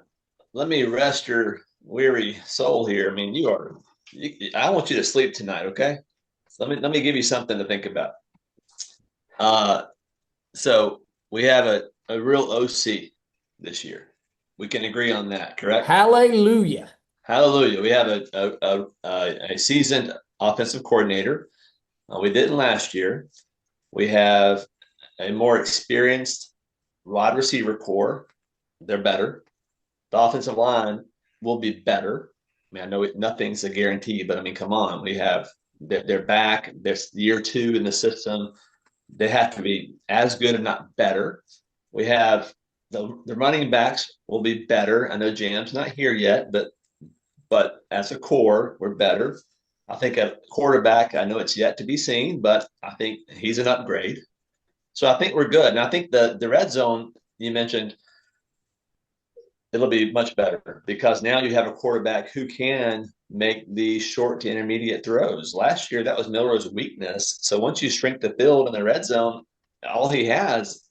let me rest your weary soul here. I mean, I want you to sleep tonight, okay? So let me give you something to think about. Uh, so we have a real OC this year. We can agree on that, correct? Hallelujah. Hallelujah. We have a seasoned offensive coordinator. We didn't last year. We have a more experienced wide receiver core. They're better. The offensive line will be better. I mean, I know nothing's a guarantee, but I mean, come on. We have They're back. They're year 2 in the system. They have to be as good, if not better. We have the running backs will be better. I know Jam's not here yet, but as a core, we're better. I think a quarterback, I know it's yet to be seen, but I think he's an upgrade. So I think we're good. And I think the red zone you mentioned, it'll be much better because now you have a quarterback who can make the short to intermediate throws. Last year, that was Milroe's weakness. So once you shrink the field in the red zone, all he has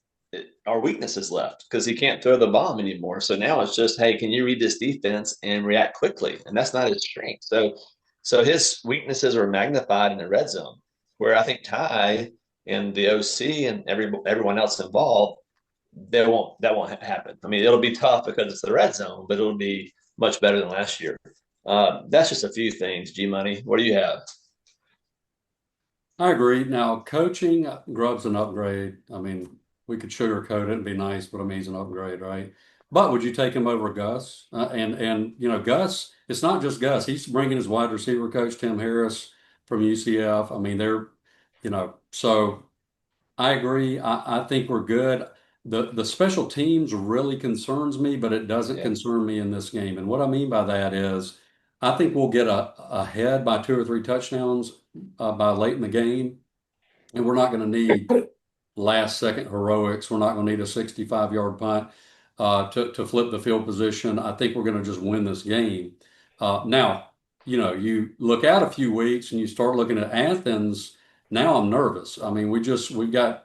are weaknesses left because he can't throw the bomb anymore. So now it's just, hey, can you read this defense and react quickly? And that's not his strength. So his weaknesses are magnified in the red zone, where I think Ty and the OC and everyone else involved, that won't happen. I mean, it'll be tough because it's the red zone, but it'll be much better than last year. That's just a few things. G Money, what do you have? I agree. Now, coaching, Grubb's an upgrade. I mean, we could sugarcoat it and be nice, but I mean, he's an upgrade, right? But would you take him over Gus? And Gus, it's not just Gus. He's bringing his wide receiver coach, Tim Harris, from UCF. I mean, so I agree. I think we're good. The special teams really concerns me, but it doesn't Yeah, concern me in this game. And what I mean by that is I think we'll get ahead by 2 or 3 touchdowns by late in the game, and we're not going to need last second heroics. We're not going to need a 65-yard punt to flip the field position. I think we're going to just win this game. Now, you look out a few weeks and you start looking at Athens. Now I'm nervous. I mean, we got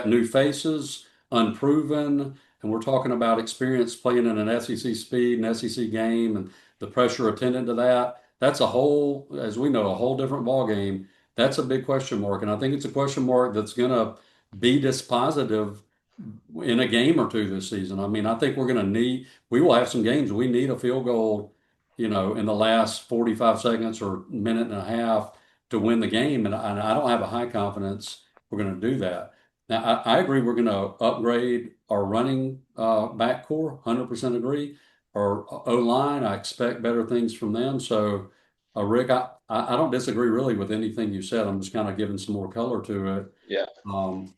new faces, unproven, and we're talking about experience playing in an SEC speed and SEC game and the pressure attendant to that. That's as we know, a whole different ball game. That's a big question mark, and I think it's a question mark that's going to be dispositive in a game or two this season. I mean, I think we will have some games we need a field goal, in the last 45 seconds or minute and a half to win the game. And I don't have a high confidence we're going to do that. Now, I agree we're going to upgrade our running back core, 100% agree. Our O-line, I expect better things from them. So, Rick, I don't disagree really with anything you said. I'm just kind of giving some more color to it. yeah.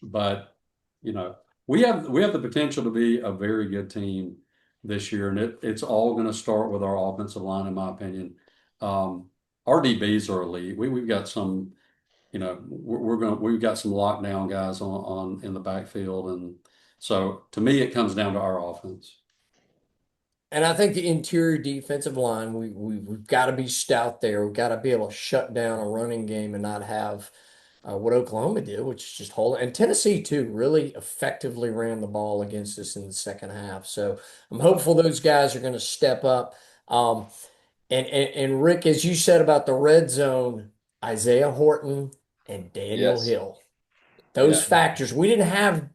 But you know, we have the potential to be a very good team this year, and it's all going to start with our offensive line, in my opinion. Our DBs are elite. We've got some, we've got some lockdown guys on in the backfield, and so to me, it comes down to our offense. And I think the interior defensive line, we've got to be stout there. We've got to be able to shut down a running game and not have what Oklahoma did, which is just hold. And Tennessee too really effectively ran the ball against us in the second half. So I'm hopeful those guys are going to step up. And Rick, as you said about the red zone, Isaiah Horton and Daniel Yes. Hill. Those Yeah. factors, we didn't have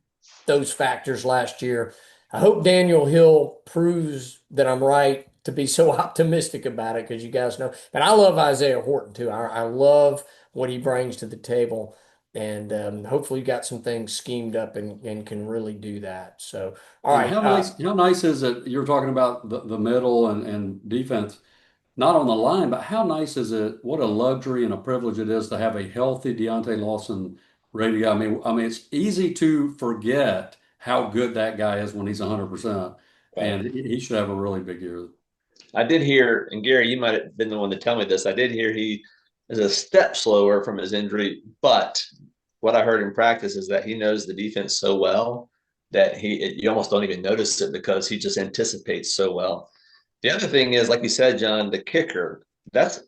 those factors last year. I hope Daniel Hill proves that I'm right to be so optimistic about it because you guys know. But I love Isaiah Horton too. I love what he brings to the table. And hopefully you got some things schemed up and can really do that. So, all And right. how nice is it? You're talking about the middle and defense, not on the line, but how nice is it? What a luxury and a privilege it is to have a healthy Deontay Lawson ready to go. I mean, it's easy to forget how good that guy is when he's 100%, Right. and he should have a really big year. I did hear, and Gary, you might have been the one to tell me this. I did hear he is a step slower from his injury, but what I heard in practice is that he knows the defense so well that you almost don't even notice it because he just anticipates so well. The other thing is, like you said, John, the kicker. That's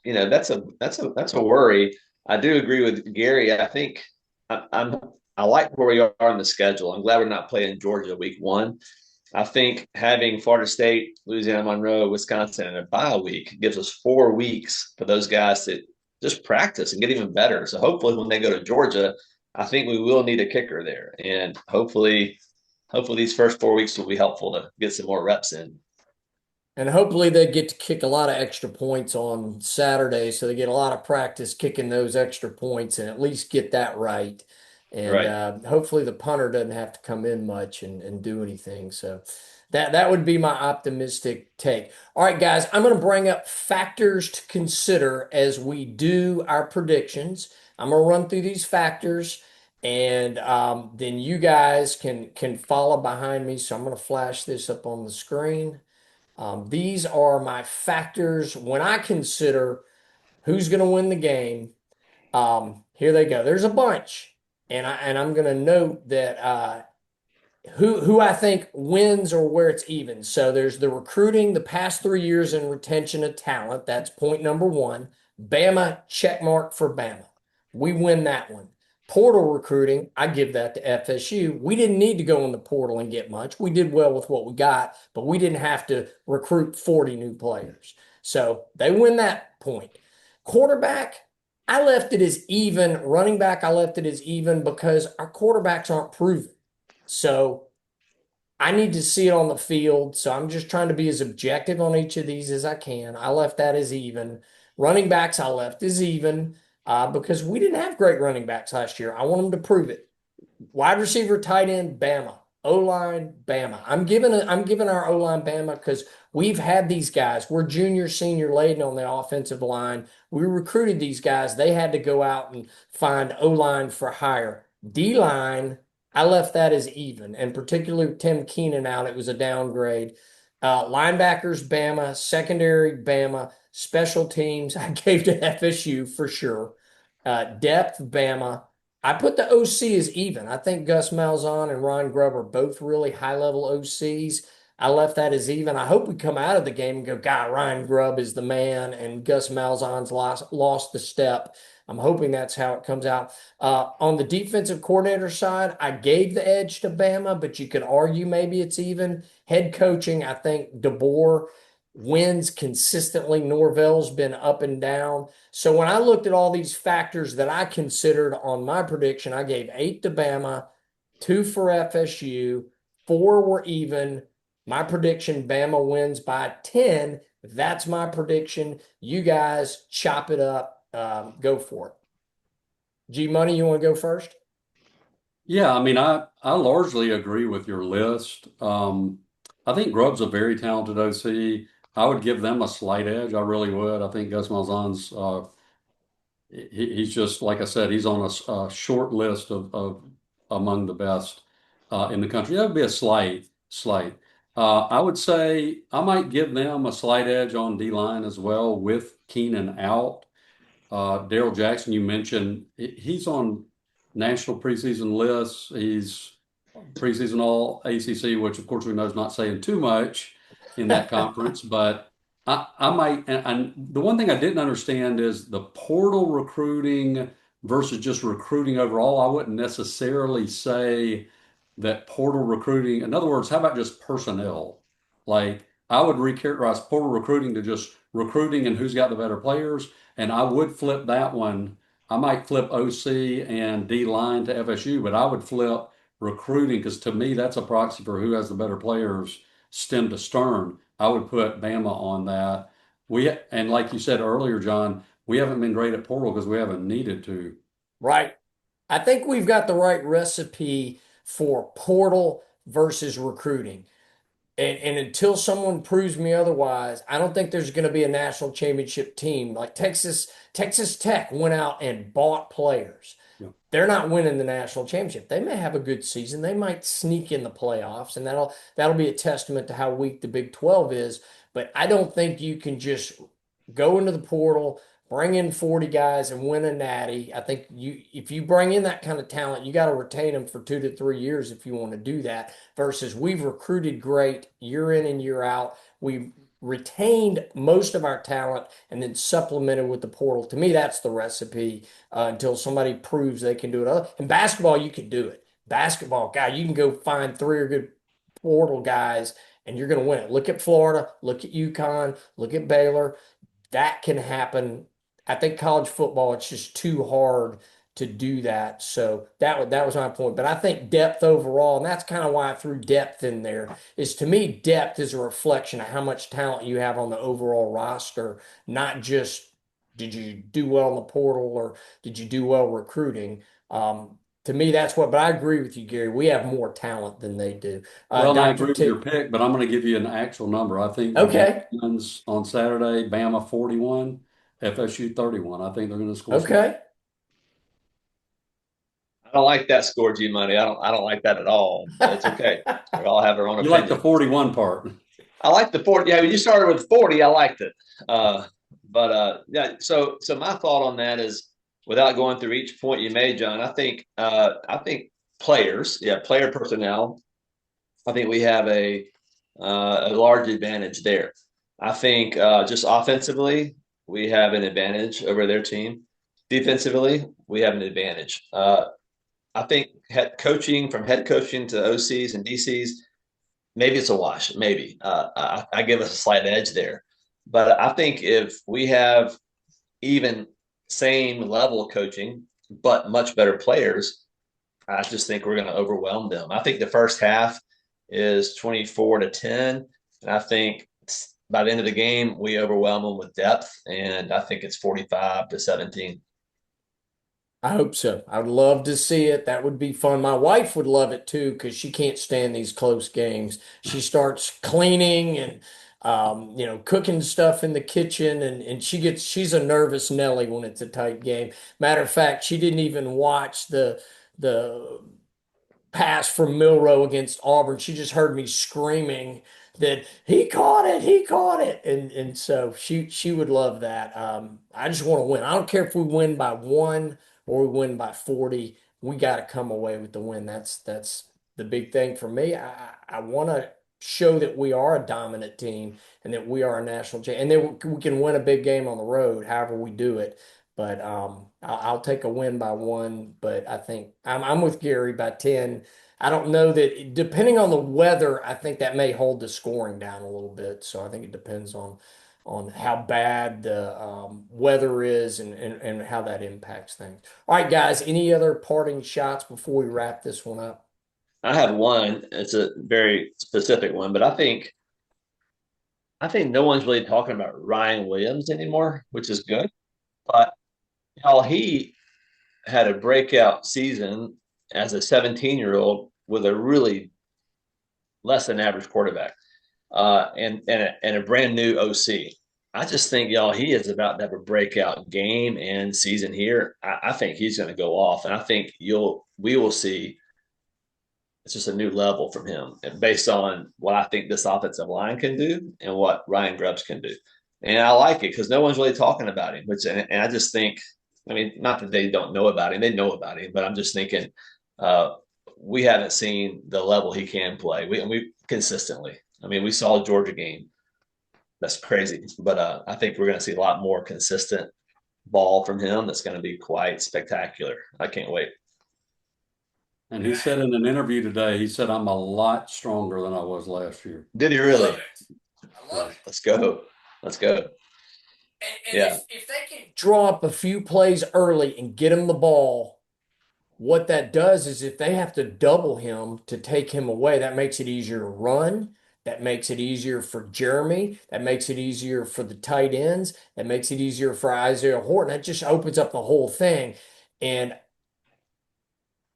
that's a worry. I do agree with Gary. I think I like where we are in the schedule. I'm glad we're not playing Georgia week 1. I think having Florida State, Louisiana Monroe, Wisconsin, and a bye week gives us 4 weeks for those guys to just practice and get even better. So hopefully, when they go to Georgia, I think we will need a kicker there, and hopefully these first 4 weeks will be helpful to get some more reps in. And hopefully they get to kick a lot of extra points on Saturday, so they get a lot of practice kicking those extra points and at least get that right. And Right. hopefully the punter doesn't have to come in much and do anything. So that would be my optimistic take. All right, guys, I'm going to bring up factors to consider as we do our predictions. I'm going to run through these factors, and then you guys can follow behind me. So I'm going to flash this up on the screen. These are my factors when I consider who's going to win the game. Here they go. There's a bunch, and I'm going to note that who I think wins or where it's even. So there's the recruiting, the past 3 years and retention of talent. That's point number one. Bama, check mark for Bama. We win that one. Portal recruiting, I give that to FSU. We didn't need to go in the portal and get much. We did well with what we got, but we didn't have to recruit 40 new players. So they win that point. Quarterback, I left it as even. Running back, I left it as even because our quarterbacks aren't proven. So I need to see it on the field. So I'm just trying to be as objective on each of these as I can. I left that as even. Running backs, I left as even because we didn't have great running backs last year. I want them to prove it. Wide receiver, tight end, Bama. O-line, Bama. I'm giving our O-line Bama because we've had these guys. We're junior, senior laden on the offensive line. We recruited these guys. They had to go out and find O-line for hire. D-line, I left that as even, and particularly with Tim Keenan out, it was a downgrade. Linebackers, Bama. Secondary, Bama. Special teams, I gave to FSU for sure. Depth, Bama. I put the OC as even. I think Gus Malzahn and Ron Grubb are both really high-level OCs. I left that as even. I hope we come out of the game and go, God, Ryan Grubb is the man, and Gus Malzahn's lost the step. I'm hoping that's how it comes out. On the defensive coordinator side, I gave the edge to Bama, but you could argue maybe it's even. Head coaching, I think DeBoer wins consistently. Norvell's been up and down. So when I looked at all these factors that I considered on my prediction, I gave 8 to Bama, 2 for FSU, 4 were even. My prediction, Bama wins by 10. That's my prediction. You guys chop it up. Go for it. G Money, you want to go first? Yeah, I mean, I largely agree with your list. I think Grubb's a very talented OC. I would give them a slight edge. I really would. I think Gus Malzahn's he's just like I said, he's on a short list of among the best in the country. That would be a slight. I would say I might give them a slight edge on D line as well with Keenan out. Daryl Jackson, you mentioned he's on national preseason lists. He's preseason all ACC, which of course we know is not saying too much in that conference. But I might, and the one thing I didn't understand is the portal recruiting versus just recruiting overall. I wouldn't necessarily say that portal recruiting, in other words, how about just personnel? Like I would recharacterize portal recruiting to just recruiting and who's got the better players. And I would flip that one. I might flip OC and D line to FSU, but I would flip recruiting because to me that's a proxy for who has the better players stem to stern. I would put Bama on that. And like you said earlier, John, we haven't been great at portal because we haven't needed to. Right. I think we've got the right recipe for portal versus recruiting. And until someone proves me otherwise, I don't think there's going to be a national championship team. Like Texas Tech went out and bought players. Yeah. They're not winning the national championship. They may have a good season. They might sneak in the playoffs, and that'll be a testament to how weak the Big 12 is. But I don't think you can just go into the portal, bring in 40 guys and win a natty. I think if you bring in that kind of talent, you got to retain them for 2 to 3 years if you want to do that. Versus we've recruited great year in and year out. We've retained most of our talent and then supplemented with the portal. To me, that's the recipe until somebody proves they can do it. In basketball, you can do it. Basketball, guy, you can go find 3 or good portal guys and you're going to win it. Look at Florida, look at UConn, look at Baylor. That can happen. I think college football, it's just too hard to do that. So that was my point. But I think depth overall, and that's kind of why I threw depth in there, is to me, depth is a reflection of how much talent you have on the overall roster, not just did you do well in the portal or did you do well recruiting. To to me, that's what. But I agree with you, Gary. We have more talent than they do. Well, and I Doctor agree with your T. pick, but I'm going to give you an actual number. I think the game Okay. ends on Saturday, Bama 41, FSU 31. I think they're going to score some. Okay. I don't like that score, G Money. I don't like that at all. But it's okay. We all have our own You like the opinion. 41 part. I like the 40. Yeah, when you started with 40, I liked it. Yeah. So my thought on that is, without going through each point you made, John, I think players, yeah, player personnel. I think we have a large advantage there. I think just offensively, we have an advantage over their team. Defensively, we have an advantage. I think head coaching to OCs and DCs, maybe it's a wash. Maybe I give us a slight edge there, but I think if we have even same level coaching but much better players, I just think we're going to overwhelm them. I think the first half is 24-10, and I think by the end of the game we overwhelm them with depth, and I think it's 45-17. I hope so. I'd love to see it. That would be fun. My wife would love it too because she can't stand these close games. She starts cleaning and cooking stuff in the kitchen, and she's a nervous Nelly when it's a tight game. Matter of fact, she didn't even watch the pass from Milrow against Auburn. She just heard me screaming that he caught it, and so she would love that. I just want to win. I don't care if we win by one or we win by 40. We got to come away with the win. That's the big thing for me. I want to show that we are a dominant team and that we are a national champ, and then we can win a big game on the road, however we do it. But I'll take a win by one. But I think I'm with Gary by 10. I don't know that depending on the weather, I think that may hold the scoring down a little bit. So I think it depends on how bad the weather is and how that impacts things. All right, guys, any other parting shots before we wrap this one up? I have one. It's a very specific one, but I think no one's really talking about Ryan Williams anymore, which is good. But he had a breakout season as a 17-year-old with a really less than average quarterback, and a brand new OC. I just think he is about to have a breakout game and season here. I think he's going to go off, and I think we will see. It's just a new level from him, and based on what I think this offensive line can do and what Ryan Grubbs can do. And I like it because no one's really talking about him. And I just think, I mean, not that they don't know about him, they know about him, but I'm just thinking we haven't seen the level he can play. We consistently. I mean, we saw the Georgia game. That's crazy, but I think we're going to see a lot more consistent ball from him. That's going to be quite spectacular. I can't wait. And he said in an interview today, he said, I'm a lot stronger than I was last year. Did he really? I love it. Let's go. Let's go. And Yeah. if they can draw up a few plays early and get him the ball, what that does is if they have to double him to take him away, that makes it easier to run. That makes it easier for Jeremy. That makes it easier for the tight ends. That makes it easier for Isaiah Horton. That just opens up the whole thing. And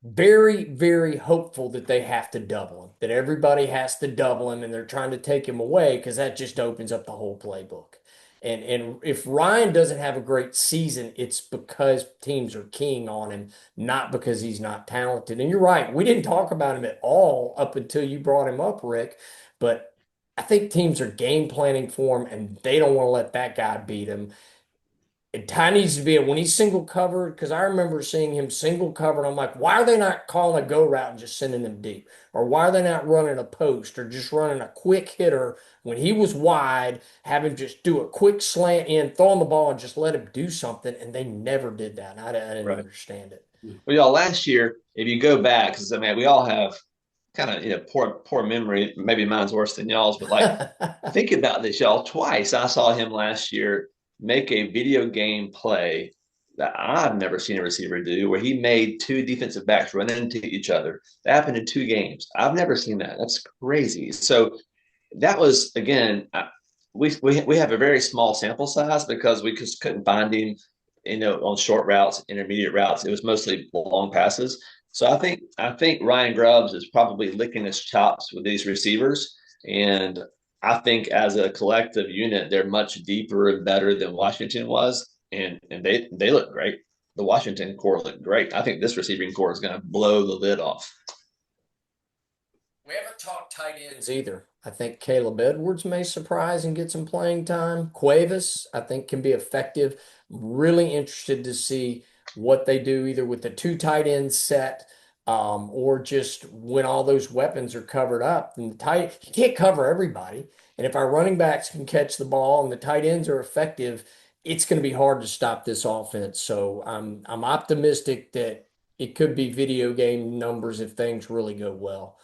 very, very hopeful that they have to double him, that everybody has to double him and they're trying to take him away because that just opens up the whole playbook. And if Ryan doesn't have a great season, it's because teams are keying on him, not because he's not talented. And you're right, we didn't talk about him at all up until you brought him up, Rick. But I think teams are game planning for him and they don't want to let that guy beat him. Ty needs to be when he's single covered, because I remember seeing him single covered. I'm like, why are they not calling a go route and just sending him deep? Or why are they not running a post or just running a quick hitter when he was wide, have him just do a quick slant in, throw him the ball and just let him do something? And they never did that. And I didn't Right. understand it. Well, last year, if you go back, because I mean, we all have kind of poor memory. Maybe mine's worse than y'all's, but think about this, y'all. Twice I saw him last year make a video game play that I've never seen a receiver do, where he made two defensive backs run into each other. That happened in 2 games. I've never seen that. That's crazy. So that was, again, we have a very small sample size because we just couldn't find him, on short routes, intermediate routes. It was mostly long passes. So I think Ryan Grubbs is probably licking his chops with these receivers, and I think as a collective unit, they're much deeper and better than Washington was, and they look great. The Washington core looked great. I think this receiving core is going to blow the lid off. We haven't talked tight ends either. I think Caleb Edwards may surprise and get some playing time. Cuevas, I think, can be effective. Really interested to see what they do either with the two tight end set, or just when all those weapons are covered up. And the tight, you can't cover everybody. And if our running backs can catch the ball and the tight ends are effective, it's going to be hard to stop this offense. So I'm optimistic that it could be video game numbers if things really go well.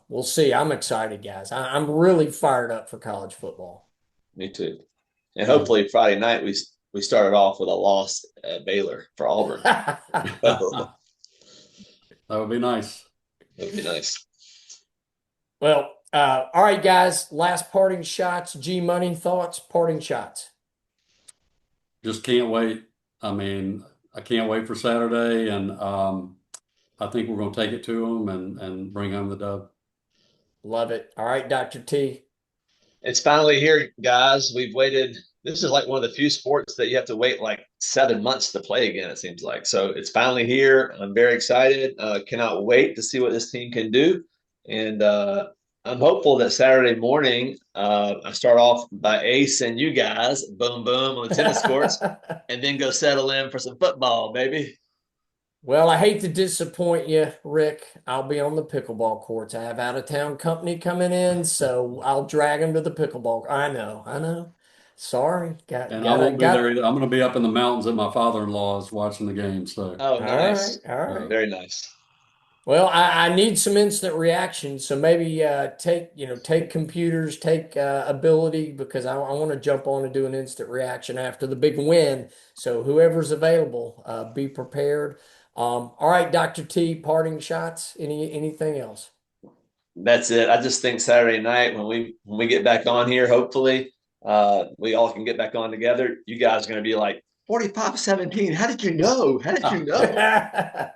We'll see. I'm excited, guys. I'm really fired up for college football. Me too. And Yeah. hopefully Friday night we started off with a loss at Baylor for Auburn. That That would be nice. would be nice. Well, all right, guys. Last parting shots. G Money thoughts. Parting shots. Just can't wait. I mean, I can't wait for Saturday, and I think we're going to take it to them and bring home the dub. Love it. All right, Dr. T. It's finally here, guys. We've waited. This is like one of the few sports that you have to wait like 7 months to play again, it seems like. So it's finally here. I'm very excited. Cannot wait to see what this team can do. And I'm hopeful that Saturday morning, I start off by acing you guys, boom, boom, on the tennis courts, and then go settle in for some football, baby. Well, I hate to disappoint you, Rick. I'll be on the pickleball courts. I have out of town company coming in, so I'll drag them to the pickleball. I know. Sorry, And I won't be there either. I'm going to be up in the mountains at my father-in-law's watching the game. So, Oh, nice. All right. Very nice. Well, I need some instant reaction, so maybe take computers, take ability because I want to jump on and do an instant reaction after the big win. So whoever's available, be prepared. All right, Dr. T, parting shots. Anything else? That's it. I just think Saturday night when we get back on here, hopefully, we all can get back on together. You guys are going to be like 45-17. How did you know? How did you know?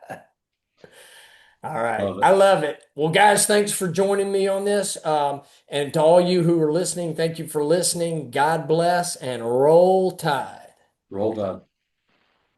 All right. love it. I love it. Well, guys, thanks for joining me on this. And to all you who are listening, thank you for listening. God bless and roll tide. Roll Tide.